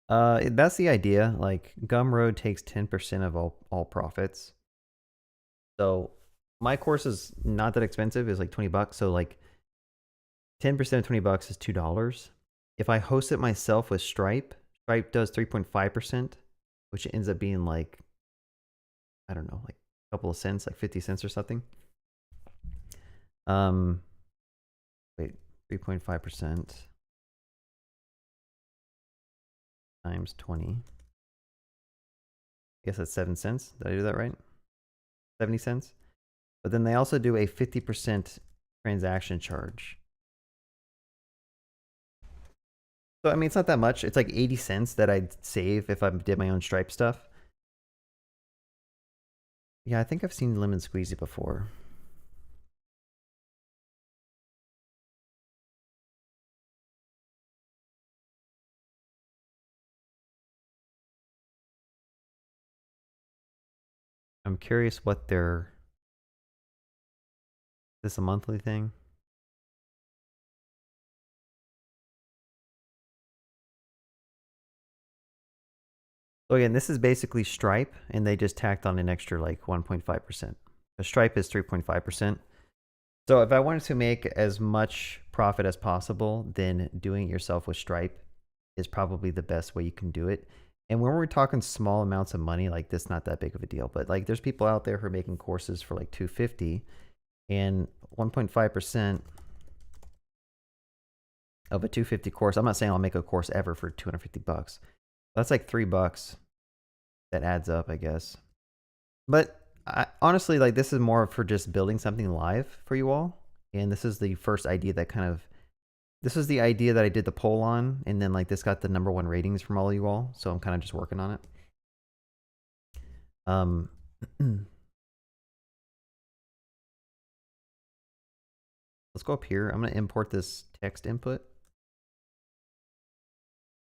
That's the idea. Like Gumroad takes 10% of all profits. So my course is not that expensive. It's like $20. So like 10% of $20 is $2. If I host it myself with Stripe, Stripe does 3.5%, which ends up being like, I don't know, like a couple of cents, like 50 cents or something. Wait, 3.5% times 20. I guess that's 7 cents. Did I do that right? 70 cents. But then they also do a 50% transaction charge. So, I mean, it's not that much. It's like 80 cents that I'd save if I did my own Stripe stuff. Yeah, I think I've seen Lemon Squeezy before. I'm curious what their... Is this a monthly thing? So again, this is basically Stripe, and they just tacked on an extra like 1.5%. The Stripe is 3.5%. So if I wanted to make as much profit as possible, then doing it yourself with Stripe is probably the best way you can do it. And when we're talking small amounts of money, like this, not that big of a deal. But like, there's people out there who are making courses for like $250, and 1.5% of a $250 course. I'm not saying I'll make a course ever for $250. That's like $3 that adds up, I guess. But honestly, like this is more for just building something live for you all. And this is the first idea that kind of, this is the idea that I did the poll on. And then like this got the #1 ratings from all of you all. So I'm kind of just working on it. Let's go up here. I'm going to import this text input.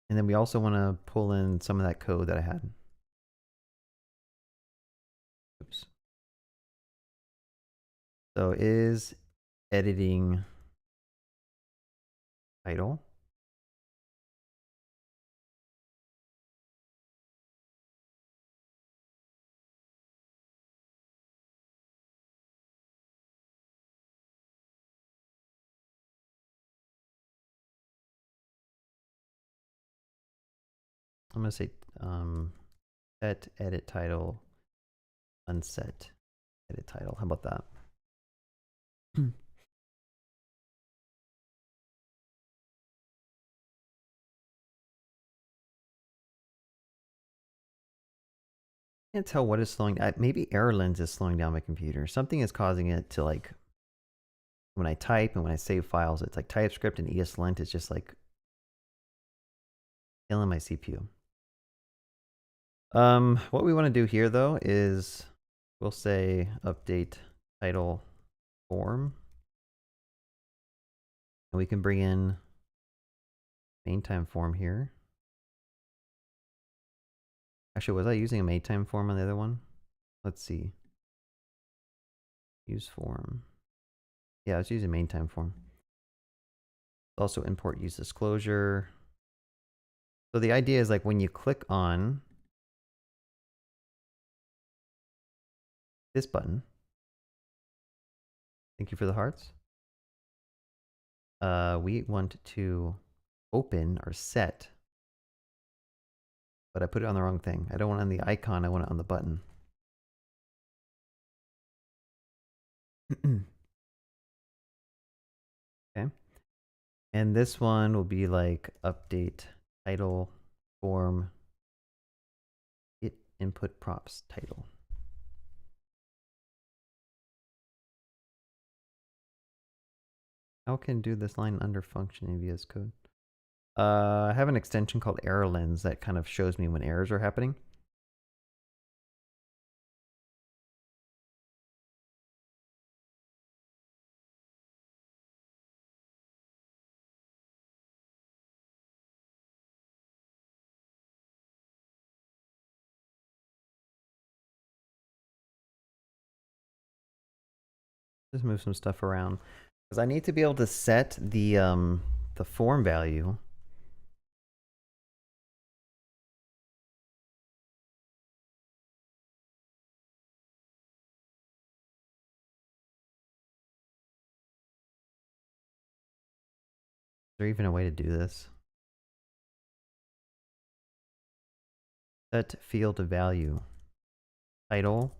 And then we also want to pull in some of that code that I had. Oops. So is editing title. I'm going to say set edit title, unset edit title. How about that? Can't tell what is slowing down. Maybe ErrorLens is slowing down my computer. Something is causing it to like, when I type and when I save files, it's like TypeScript and ESLint is just like killing my CPU. What we want to do here though is we'll say update title form. And we can bring in main time form here. Actually, was I using a main time form on the other one? Let's see. Use form. Yeah, I was using main time form. Also import use disclosure. So the idea is like when you click on this button, thank you for the hearts. We want to open or set, but I put it on the wrong thing. I don't want it on the icon, I want it on the button. Okay. And this one will be like update title form get input props title. How can do this line under function in VS Code? I have an extension called ErrorLens that kind of shows me when errors are happening. Just move some stuff around because I need to be able to set the form value there even a way to do this? Set field value. Title.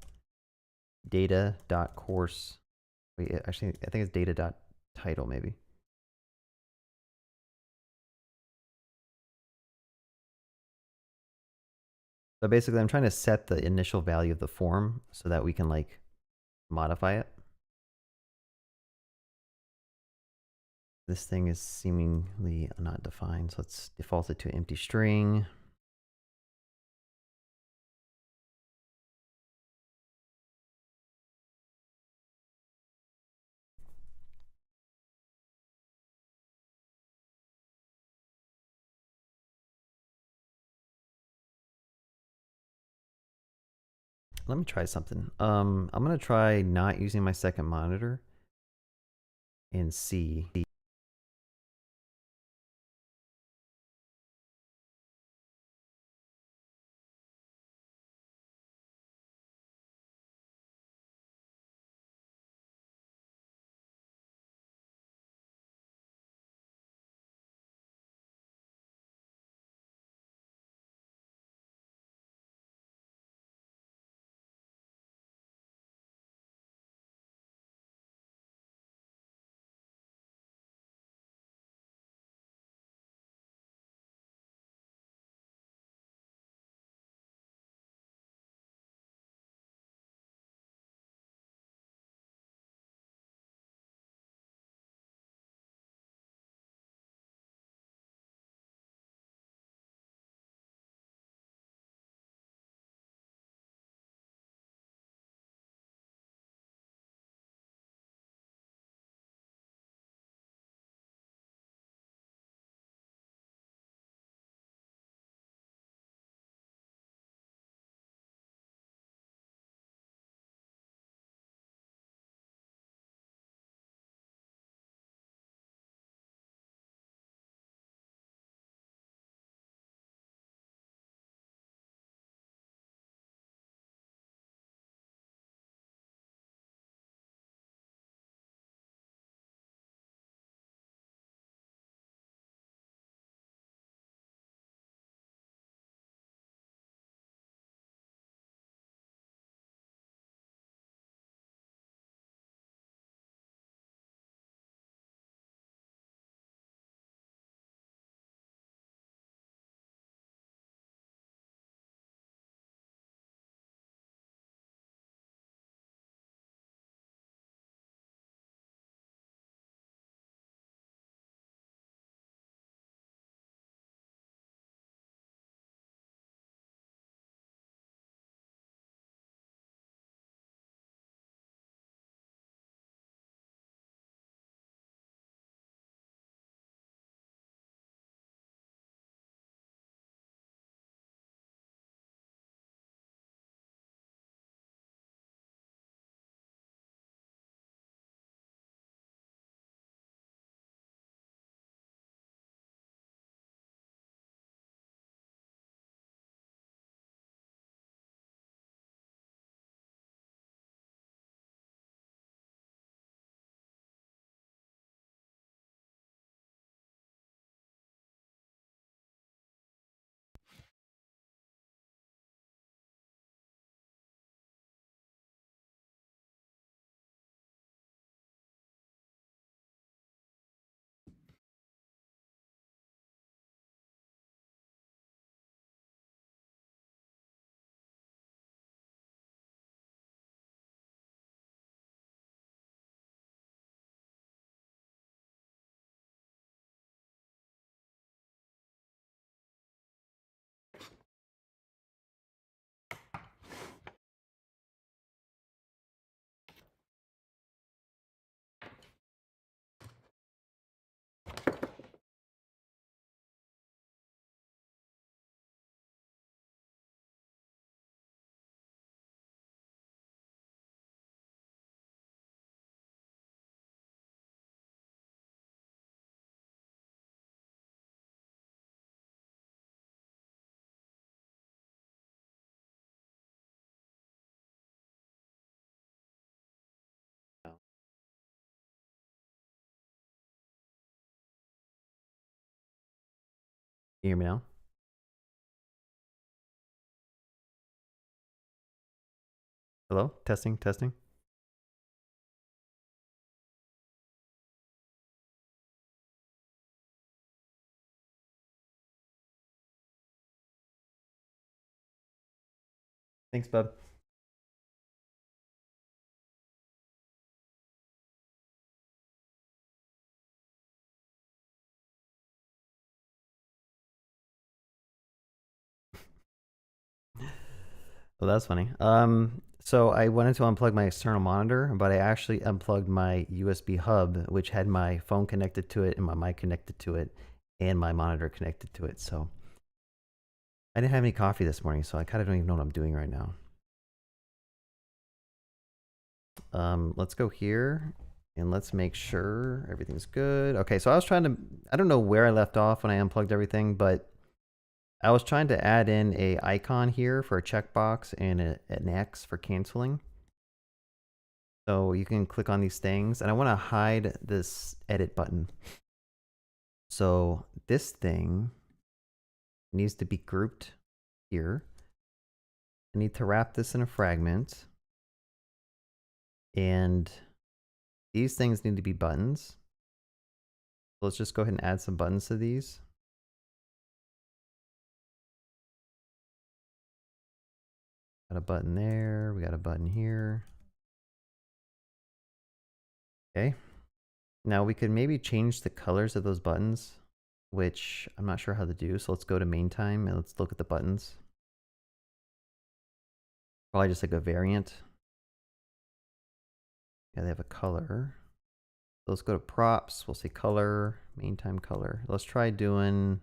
Data dot course. Wait, actually, I think it's data dot title maybe. So basically, I'm trying to set the initial value of the form so that we can like modify it. This thing is seemingly not defined, so let's default it to an empty string. Let me try something. I'm gonna try not using my second monitor and see. you hear me now? Hello? Testing, testing. Thanks, bub. Well, that's funny. So I wanted to unplug my external monitor, but I actually unplugged my USB hub, which had my phone connected to it and my mic connected to it and my monitor connected to it. So I didn't have any coffee this morning, so I kind of don't even know what I'm doing right now. Let's go here and let's make sure everything's good. Okay, so I was trying to, I don't know where I left off when I unplugged everything, but I was trying to add in a icon here for a checkbox and an X for canceling. So you can click on these things, and I want to hide this edit button. So this thing needs to be grouped here. I need to wrap this in a fragment. And these things need to be buttons. So let's just go ahead and add some buttons to these. Got a button there. We got a button here. Okay. Now we could maybe change the colors of those buttons, which I'm not sure how to do. So let's go to main time and let's look at the buttons. Probably just like a variant. Yeah, they have a color. So let's go to props. We'll say color, main time color. Let's try doing,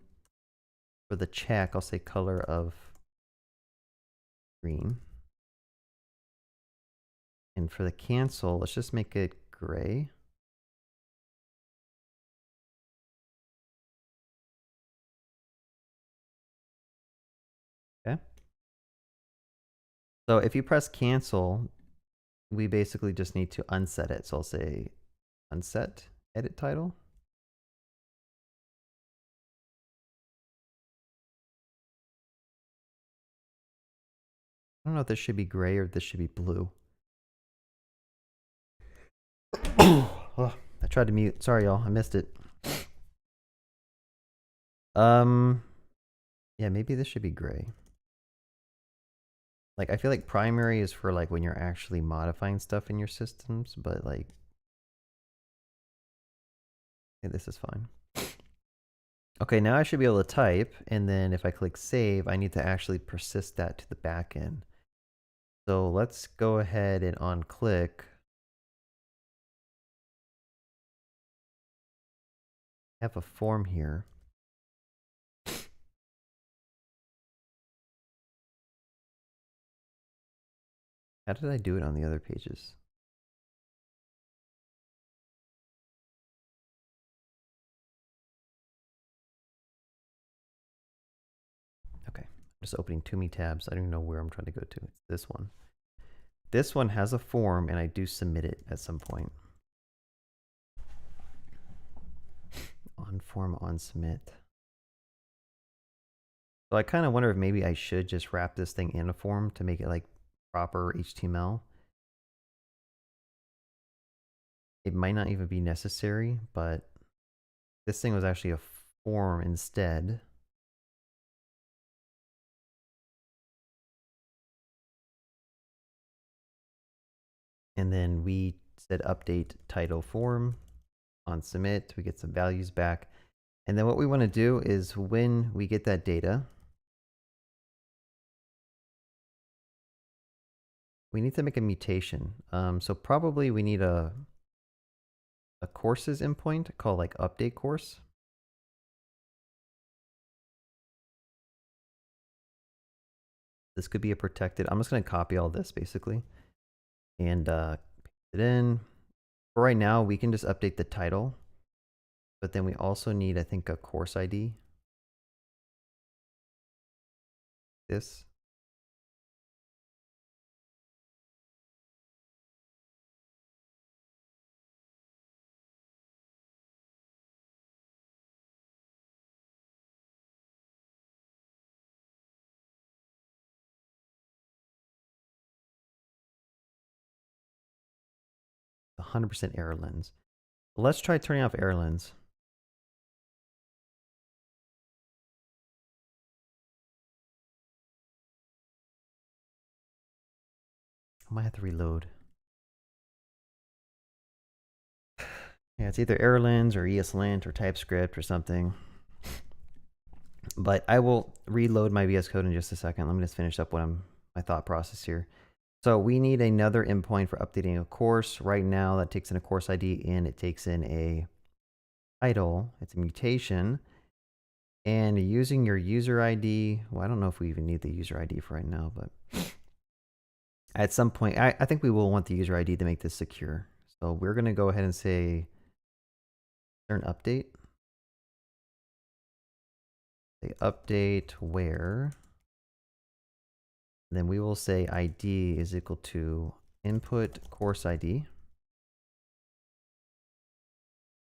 for the check, I'll say color of green. And for the cancel, let's just make it gray. Okay. So if you press cancel, we basically just need to unset it. So I'll say unset edit title. I don't know if this should be gray or if this should be blue. Oh, I tried to mute. Sorry, y'all. I missed it. Yeah, maybe this should be gray. Like, I feel like primary is for like when you're actually modifying stuff in your systems, but like, yeah, this is fine. Okay, now I should be able to type, and then if I click save, I need to actually persist that to the back end. So let's go ahead and on click. I have a form here. How did I do it on the other pages? Okay, I'm just opening too many tabs. I don't even know where I'm trying to go to. It's this one. This one has a form, and I do submit it at some point. On form, on submit. So I kind of wonder if maybe I should just wrap this thing in a form to make it like proper HTML. It might not even be necessary, but this thing was actually a form instead. And then we said update title form on submit. We get some values back. And then what we want to do is when we get that data, we need to make a mutation. So probably we need a courses endpoint called like update course. This could be a protected. I'm just going to copy all this basically and paste it in. For right now, we can just update the title, but then we also need, I think, a course ID. This. 100% error lens. Let's try turning off error lens. I might have to reload. Yeah, it's either error lens or ESLint or TypeScript or something. But I will reload my VS Code in just a second. Let me just finish up my thought process here. So we need another endpoint for updating a course. Right now, that takes in a course ID and it takes in a title. It's a mutation. And using your user ID, well, I don't know if we even need the user ID for right now, but at some point, I think we will want the user ID to make this secure. So we're going to go ahead and say, turn update. Say update where. Then we will say ID is equal to input course ID.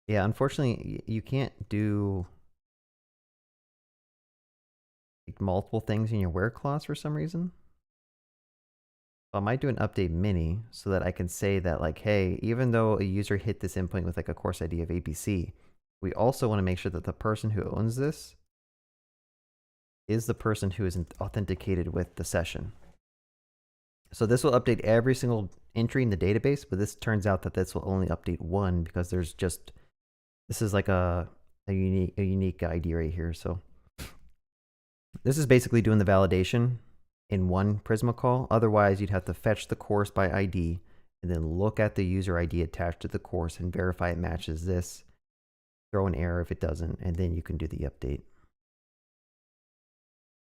Yeah, unfortunately, you can't do like multiple things in your where clause for some reason. So I might do an update mini so that I can say that like, hey, even though a user hit this endpoint with like a course ID of ABC, we also want to make sure that the person who owns this is the person who is authenticated with the session. So this will update every single entry in the database, but this turns out that this will only update one because there's just, this is like a unique ID right here. So this is basically doing the validation in one Prisma call. Otherwise, you'd have to fetch the course by ID and then look at the user ID attached to the course and verify it matches this, throw an error if it doesn't, and then you can do the update.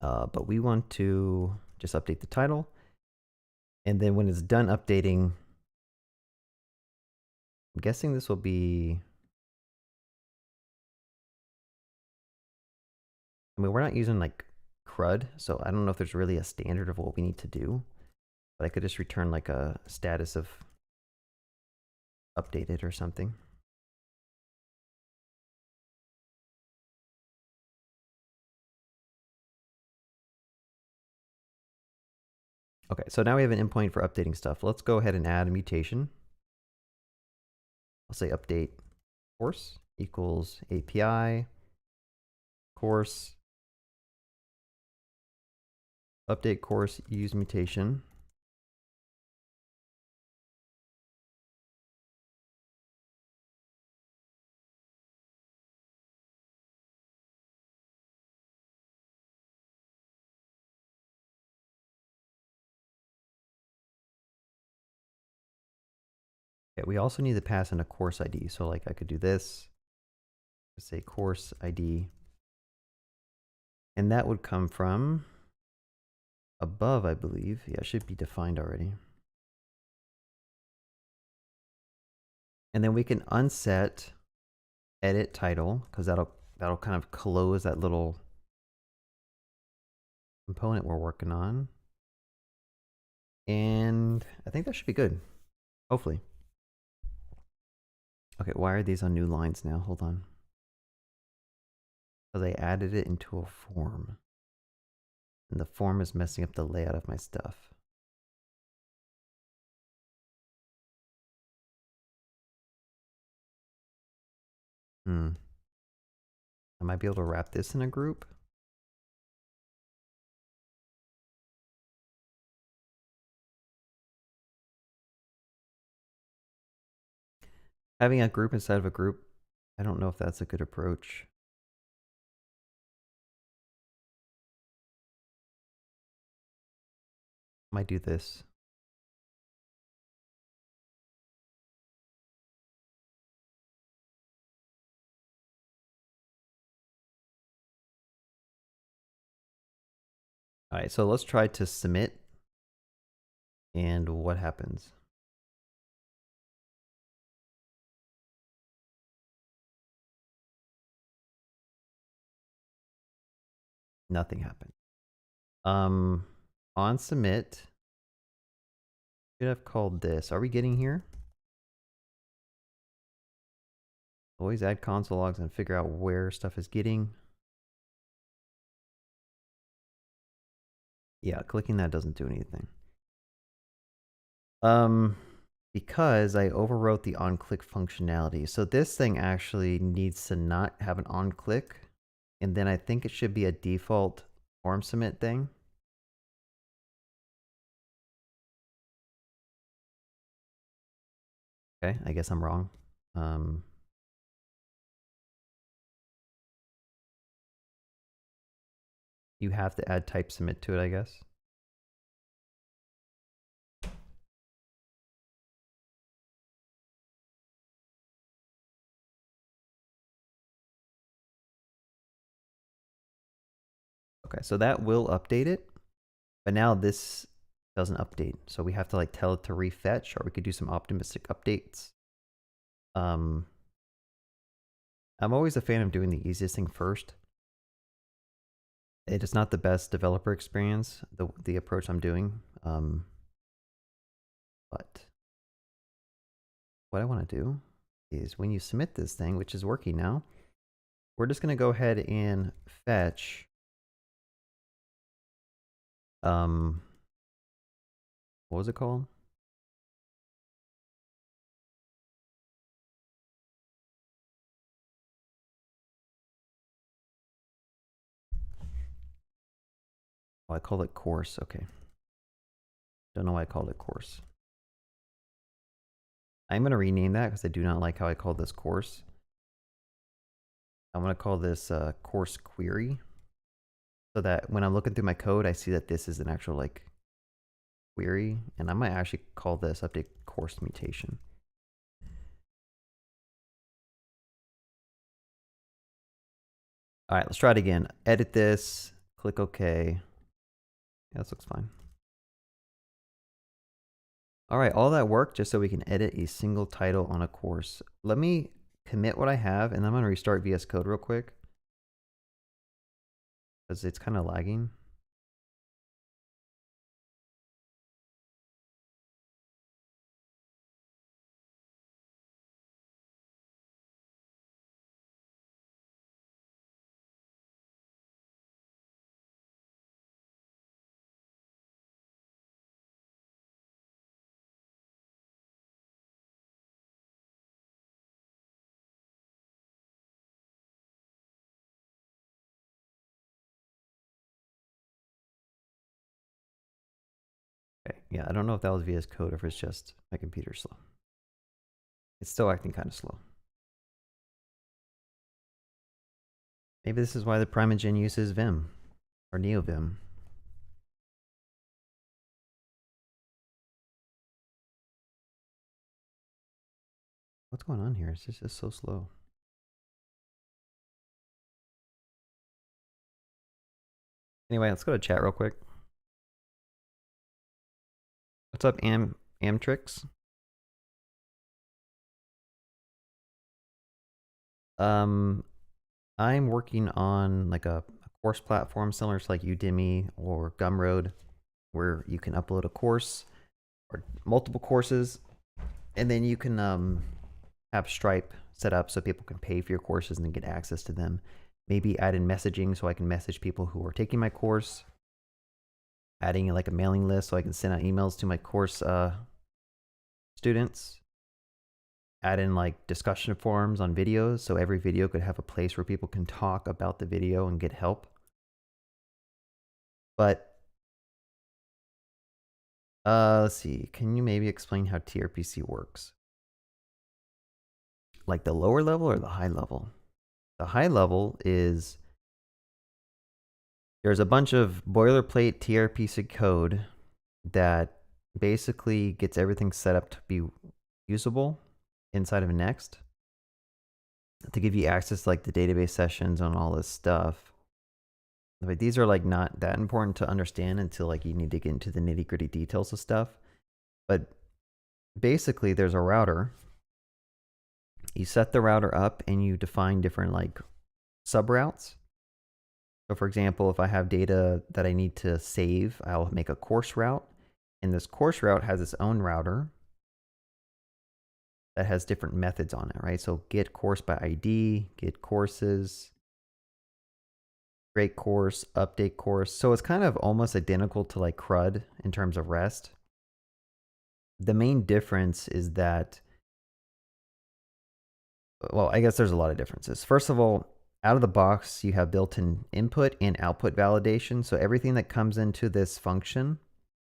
But we want to just update the title. And then when it's done updating, I'm guessing this will be, I mean, we're not using like CRUD, so I don't know if there's really a standard of what we need to do, but I could just return like a status of updated or something. Okay, so now we have an endpoint for updating stuff. Let's go ahead and add a mutation. I'll say update course equals API course update course use mutation. Okay, we also need to pass in a course ID. So like I could do this, say course ID, and that would come from above, I believe. Yeah, it should be defined already. And then we can unset edit title because that'll kind of close that little component we're working on. And I think that should be good. Hopefully. Okay, why are these on new lines now? Hold on. Because I added it into a form. And the form is messing up the layout of my stuff. I might be able to wrap this in a group. Having a group inside of a group, I don't know if that's a good approach. Might do this. All right, so let's try to submit. And what happens? Nothing happened. On submit, should have called this. Are we getting here? Always add console logs and figure out where stuff is getting. Yeah, clicking that doesn't do anything. because I overwrote the on-click functionality. So this thing actually needs to not have an on-click, and then I think it should be a default form submit thing. Okay, I guess I'm wrong. You have to add type submit to it, I guess. Okay, so that will update it, but now this doesn't update. So we have to like tell it to refetch, or we could do some optimistic updates. I'm always a fan of doing the easiest thing first. It is not the best developer experience, the approach I'm doing. But what I want to do is when you submit this thing, which is working now, we're just going to go ahead and fetch what was it called? Oh, I called it course. Okay. Don't know why I called it course. I'm going to rename that because I do not like how I called this course. I'm going to call this course query, so that when I'm looking through my code, I see that this is an actual like query, and I might actually call this update course mutation. All right, let's try it again. Edit this, click OK. Yeah, this looks fine. All right, all that work just so we can edit a single title on a course. Let me commit what I have, and I'm going to restart VS Code real quick because it's kind of lagging. Okay, yeah, I don't know if that was VS Code or if it's just my computer slow. It's still acting kind of slow. Maybe this is why the Primogen uses Vim or NeoVim. What's going on here? It's just so slow. Anyway, let's go to chat real quick. What's up, Amtrix? I'm working on like a course platform similar to like Udemy or Gumroad, where you can upload a course or multiple courses, and then you can have Stripe set up so people can pay for your courses and then get access to them. Maybe add in messaging so I can message people who are taking my course. Adding like a mailing list so I can send out emails to my course students. Add in like discussion forums on videos so every video could have a place where people can talk about the video and get help. But let's see, can you maybe explain how tRPC works? Like the lower level or the high level? The high level is there's a bunch of boilerplate tRPC code that basically gets everything set up to be usable inside of Next to give you access to like the database sessions and all this stuff. But these are like not that important to understand until like you need to get into the nitty gritty details of stuff. But basically there's a router. You set the router up and you define different like subroutes. So for example, if I have data that I need to save, I'll make a course route. And this course route has its own router that has different methods on it, right? So get course by ID, get courses, create course, update course. So it's kind of almost identical to like CRUD in terms of REST. the main difference is that, well, I guess there's a lot of differences. First of all, out of the box, you have built-in input and output validation. So everything that comes into this function,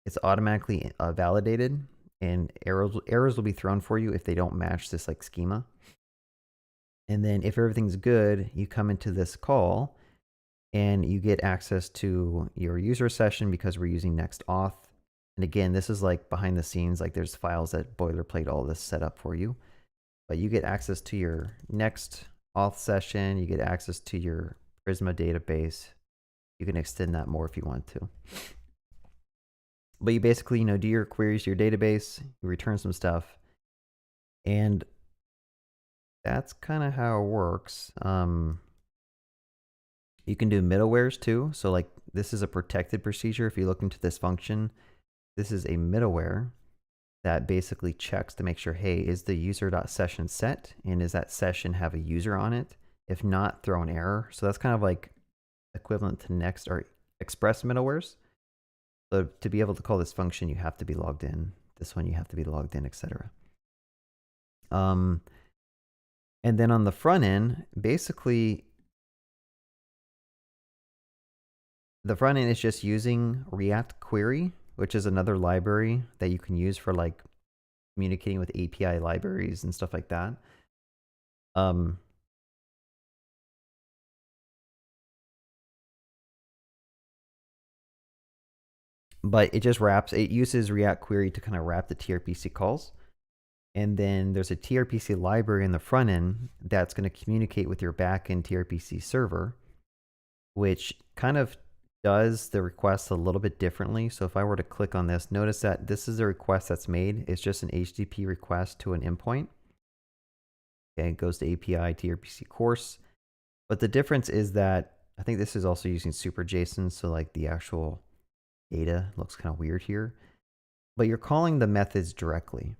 it's automatically validated, and errors will be thrown for you if they don't match this like schema. And then if everything's good, you come into this call and you get access to your user session because we're using next auth. And again, this is like behind the scenes, like there's files that boilerplate all this set up for you. But you get access to your next auth session, you get access to your Prisma database. You can extend that more if you want to. But you basically, do your queries to your database, you return some stuff, and that's kind of how it works. You can do middlewares too. So like this is a protected procedure. If you look into this function, this is a middleware that basically checks to make sure, hey, is the user.session set? And does that session have a user on it? If not, throw an error. So that's kind of like equivalent to next or express middlewares. So to be able to call this function, you have to be logged in. This one, you have to be logged in, etc. And then on the front end, basically, the front end is just using React Query, which is another library that you can use for like communicating with API libraries and stuff like that. But it just it uses React Query to kind of wrap the tRPC calls. And then there's a tRPC library in the front end that's going to communicate with your backend tRPC server, which kind of does the request a little bit differently. So if I were to click on this, notice that this is a request that's made. It's just an HTTP request to an endpoint. Okay, it goes to API tRPC course. But the difference is that I think this is also using super JSON. So like the actual data looks kind of weird here. But you're calling the methods directly.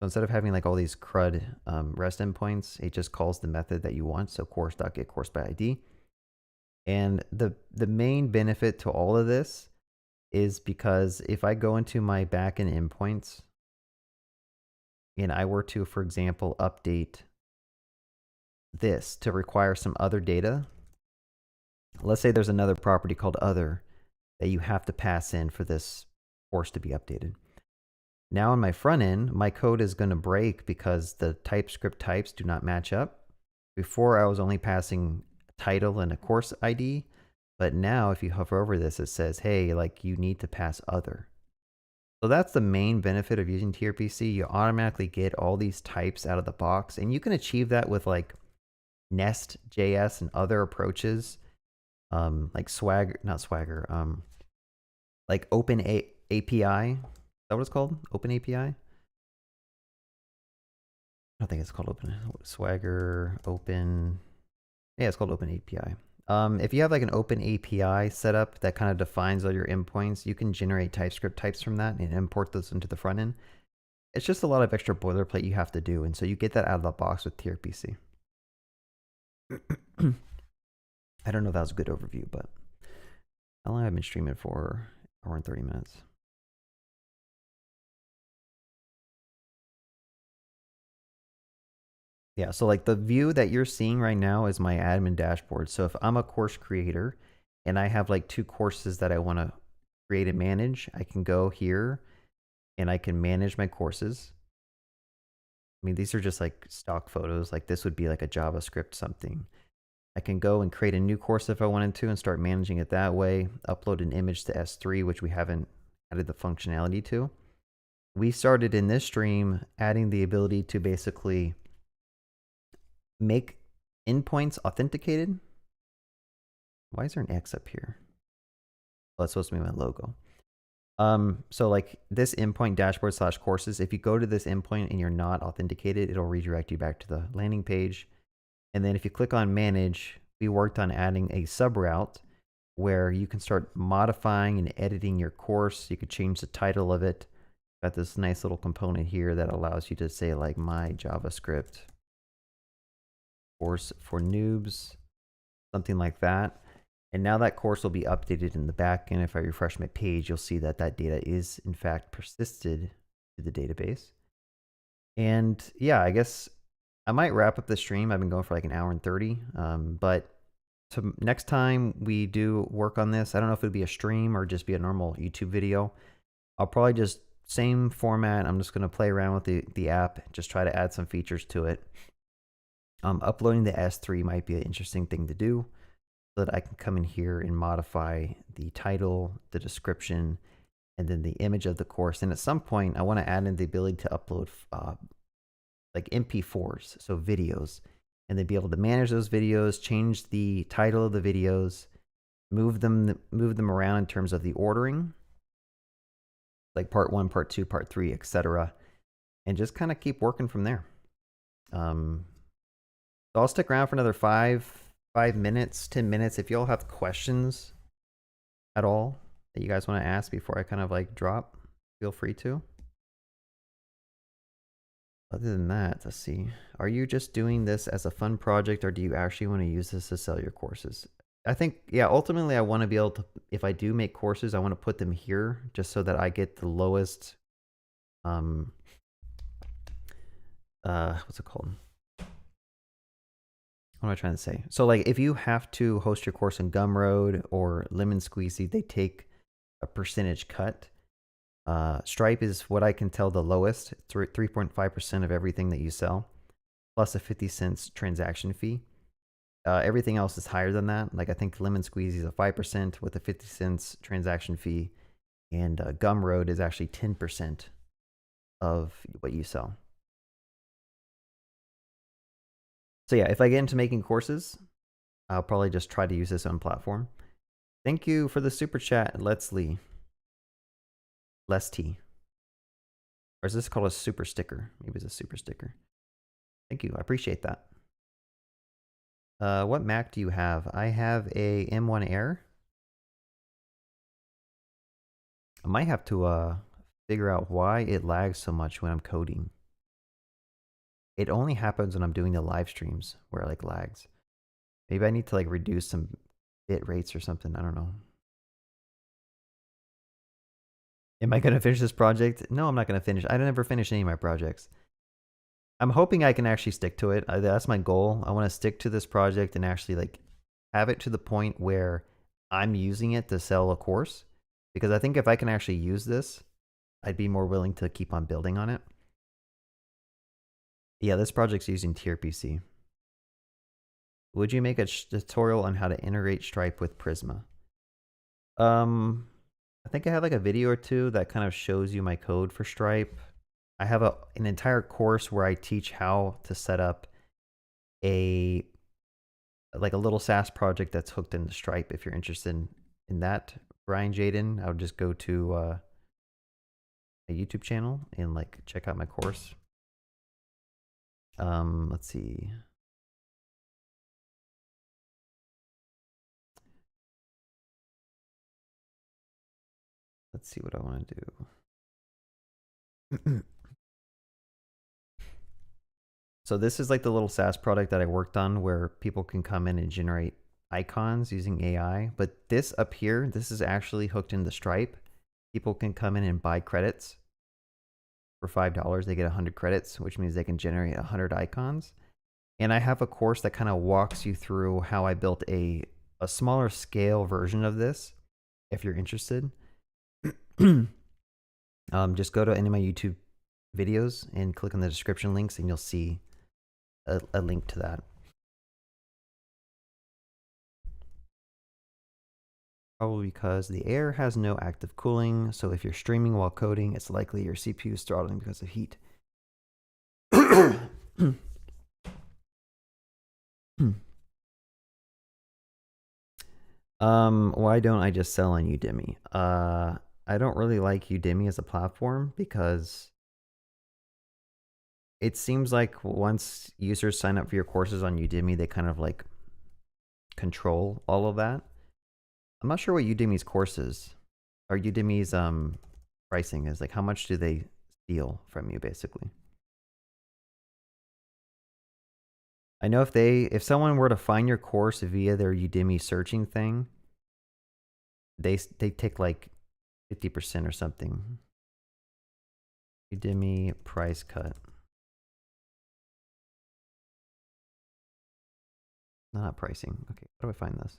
So instead of having like all these CRUD REST endpoints, it just calls the method that you want. So course.get course by ID. And the main benefit to all of this is because if I go into my backend endpoints and I were to, for example, update this to require some other data, let's say there's another property called other that you have to pass in for this course to be updated. Now on my front end, my code is going to break because the TypeScript types do not match up. Before I was only passing a title and a course ID, but now if you hover over this, it says, hey, like you need to pass other. So that's the main benefit of using tRPC. You automatically get all these types out of the box, and you can achieve that with like Nest.js and other approaches, like like Open API. Is that what it's called? Open API? I don't think it's called Open. Swagger, Open. Yeah, it's called Open API. If you have like an Open API setup that kind of defines all your endpoints, you can generate TypeScript types from that and import those into the front end. It's just a lot of extra boilerplate you have to do. And so you get that out of the box with tRPC. I don't know if that was a good overview, but how long have I been streaming for? 1 hour and 30 minutes. Yeah, so like the view that you're seeing right now is my admin dashboard. So if I'm a course creator and I have like 2 courses that I want to create and manage, I can go here and I can manage my courses. I mean, these are just like stock photos. Like this would be like a JavaScript something. I can go and create a new course if I wanted to and start managing it that way. Upload an image to S3, which we haven't added the functionality to. We started in this stream adding the ability to basically make endpoints authenticated. Why is there an X up here? Oh, that's supposed to be my logo. So like this endpoint dashboard / courses, if you go to this endpoint and you're not authenticated, it'll redirect you back to the landing page. And then if you click on manage, we worked on adding a subroute where you can start modifying and editing your course. You could change the title of it. Got this nice little component here that allows you to say like my JavaScript course for noobs, something like that. And now that course will be updated in the back end. If I refresh my page, you'll see that that data is in fact persisted to the database. And yeah, I guess I might wrap up the stream. I've been going for like an hour and 30. But next time we do work on this, I don't know if it'd be a stream or just be a normal YouTube video. I'll probably just same format. I'm just going to play around with the app, just try to add some features to it. Uploading the S3 might be an interesting thing to do, so that I can come in here and modify the title, the description, and then the image of the course. And at some point, I want to add in the ability to upload like MP4s, so videos, and then be able to manage those videos, change the title of the videos, move them around in terms of the ordering, like part 1, part 2, part 3, etc., and just kind of keep working from there. So I'll stick around for another 5 minutes, 10 minutes. If y'all have questions at all that you guys want to ask before I kind of like drop, feel free to. Other than that, let's see. Are you just doing this as a fun project, or do you actually want to use this to sell your courses? I think, yeah, ultimately I want to be able to, if I do make courses, I want to put them here just so that I get the lowest, what's it called? What am I trying to say? So like if you have to host your course in Gumroad or Lemon Squeezy, they take a percentage cut. Stripe is what I can tell the lowest. It's 3.5% of everything that you sell, plus a 50 cents transaction fee. Everything else is higher than that. Like I think Lemon Squeezy is a 5% with a 50 cents transaction fee, and Gumroad is actually 10% of what you sell. So yeah, if I get into making courses, I'll probably just try to use this on platform. Thank you for the super chat, Let's Lee. Less T. Or is this called a super sticker? Maybe it's a super sticker. Thank you. I appreciate that. What Mac do you have? I have a M1 Air. I might have to figure out why it lags so much when I'm coding. It only happens when I'm doing the live streams where it like lags. Maybe I need to like reduce some bit rates or something. I don't know. Am I going to finish this project? No, I'm not going to finish. I never finish any of my projects. I'm hoping I can actually stick to it. That's my goal. I want to stick to this project and actually like have it to the point where I'm using it to sell a course. Because I think if I can actually use this, I'd be more willing to keep on building on it. Yeah, this project's using TRPC. Would you make a tutorial on how to integrate Stripe with Prisma? I think I have like a video or two that kind of shows you my code for Stripe. I have an entire course where I teach how to set up a little SaaS project that's hooked into Stripe. If you're interested in that, Brian Jaden, I would just go to a YouTube channel and like check out my course. Let's see. Let's see what I want to do. So this is like the little SaaS product that I worked on where people can come in and generate icons using AI. But this up here, this is actually hooked into Stripe. People can come in and buy credits. For $5, they get 100 credits, which means they can generate 100 icons. And I have a course that kind of walks you through how I built a smaller scale version of this, if you're interested. Just go to any of my YouTube videos and click on the description links and you'll see a link to that. Probably because the Air has no active cooling, so if you're streaming while coding, it's likely your CPU is throttling because of heat. Why don't I just sell on Udemy? I don't really like Udemy as a platform because it seems like once users sign up for your courses on Udemy, they kind of like control all of that. I'm not sure what Udemy's course is, or Udemy's pricing is. Like, how much do they steal from you, basically? I know if someone were to find your course via their Udemy searching thing, They take like 50% or something. Udemy price cut. Not pricing. Okay, how do I find this?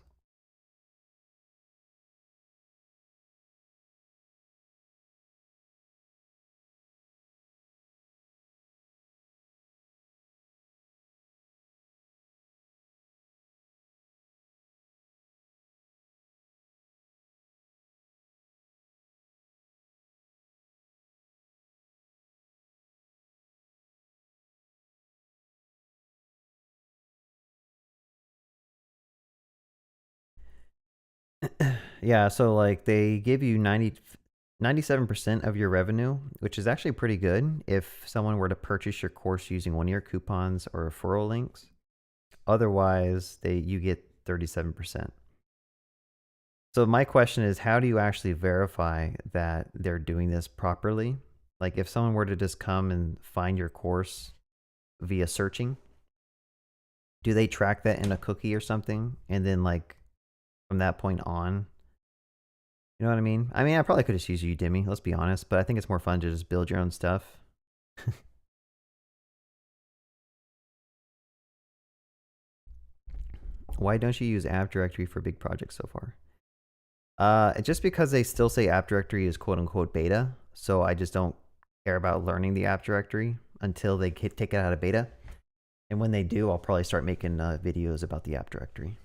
Yeah, so like they give you 97% of your revenue, which is actually pretty good if someone were to purchase your course using one of your coupons or referral links. Otherwise, you get 37%. So my question is, how do you actually verify that they're doing this properly? Like if someone were to just come and find your course via searching, do they track that in a cookie or something? And then like from that point on, you know what I mean? I mean, I probably could just use Udemy, let's be honest, but I think it's more fun to just build your own stuff. Why don't you use App Directory for big projects so far? Just because they still say App Directory is quote unquote beta, so I just don't care about learning the App Directory until they take it out of beta. And when they do, I'll probably start making videos about the App Directory.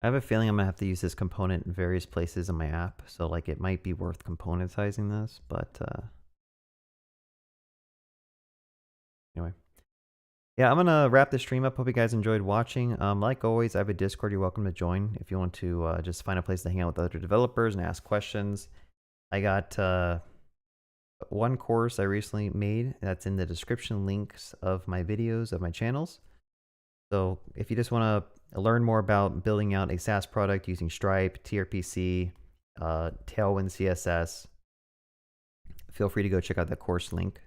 I have a feeling I'm gonna have to use this component in various places in my app, so like it might be worth componentizing this, but anyway. Yeah, I'm gonna wrap the stream up. Hope you guys enjoyed watching. Like always, I have a Discord you're welcome to join if you want to just find a place to hang out with other developers and ask questions. I got one course I recently made that's in the description links of my videos of my channels. So if you just want to learn more about building out a SaaS product using Stripe, TRPC, Tailwind CSS, feel free to go check out that course link.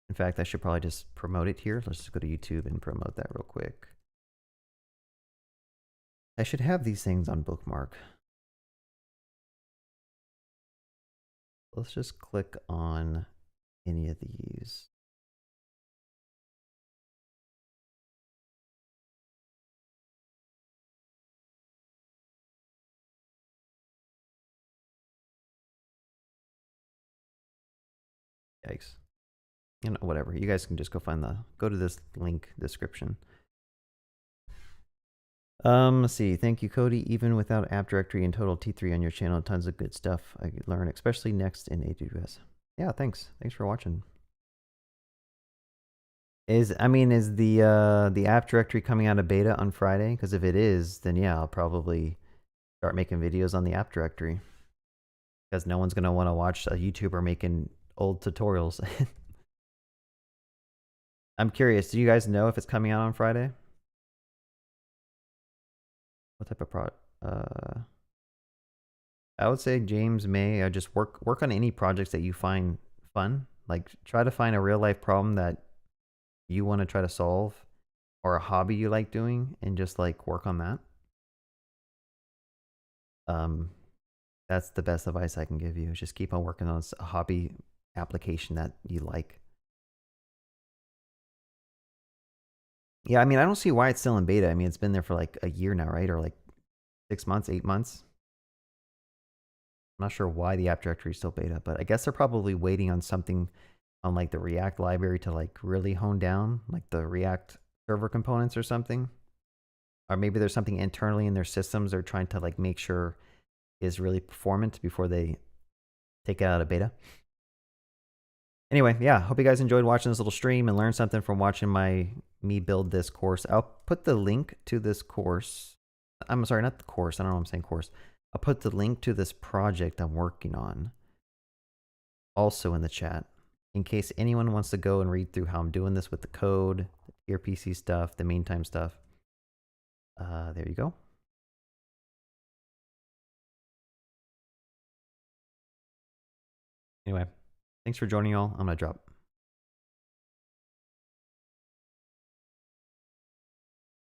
In fact, I should probably just promote it here. Let's just go to YouTube and promote that real quick. I should have these things on bookmark. Let's just click on any of these. Yikes. You know, whatever. You guys can just go to this link description. Let's see. Thank you, Cody. Even without App Directory and Total T3 on your channel, tons of good stuff I could learn, especially next in AWS. Yeah, thanks. Thanks for watching. Is the App Directory coming out of beta on Friday? Because if it is, then yeah, I'll probably start making videos on the App Directory. Because no one's gonna want to watch a YouTuber making old tutorials. I'm curious. Do you guys know if it's coming out on Friday? What type of product? I would say James May. Just work on any projects that you find fun. Like try to find a real life problem that you want to try to solve, or a hobby you like doing, and just like work on that. That's the best advice I can give you. Just keep on working on a hobby application that you like. Yeah, I mean, I don't see why it's still in beta. I mean, it's been there for like a year now, right? Or like 6 months, 8 months. I'm not sure why the app directory is still beta, but I guess they're probably waiting on something on like the React library to like really hone down, like the React server components or something. Or maybe there's something internally in their systems they're trying to like make sure is really performant before they take it out of beta. Anyway, yeah, hope you guys enjoyed watching this little stream and learned something from watching me build this course. I'll put the link to this course. I'm sorry, not the course. I don't know why I'm saying course. I'll put the link to this project I'm working on also in the chat in case anyone wants to go and read through how I'm doing this with the code, the ERPC stuff, the mean time stuff. There you go. Anyway, thanks for joining y'all. I'm going to drop.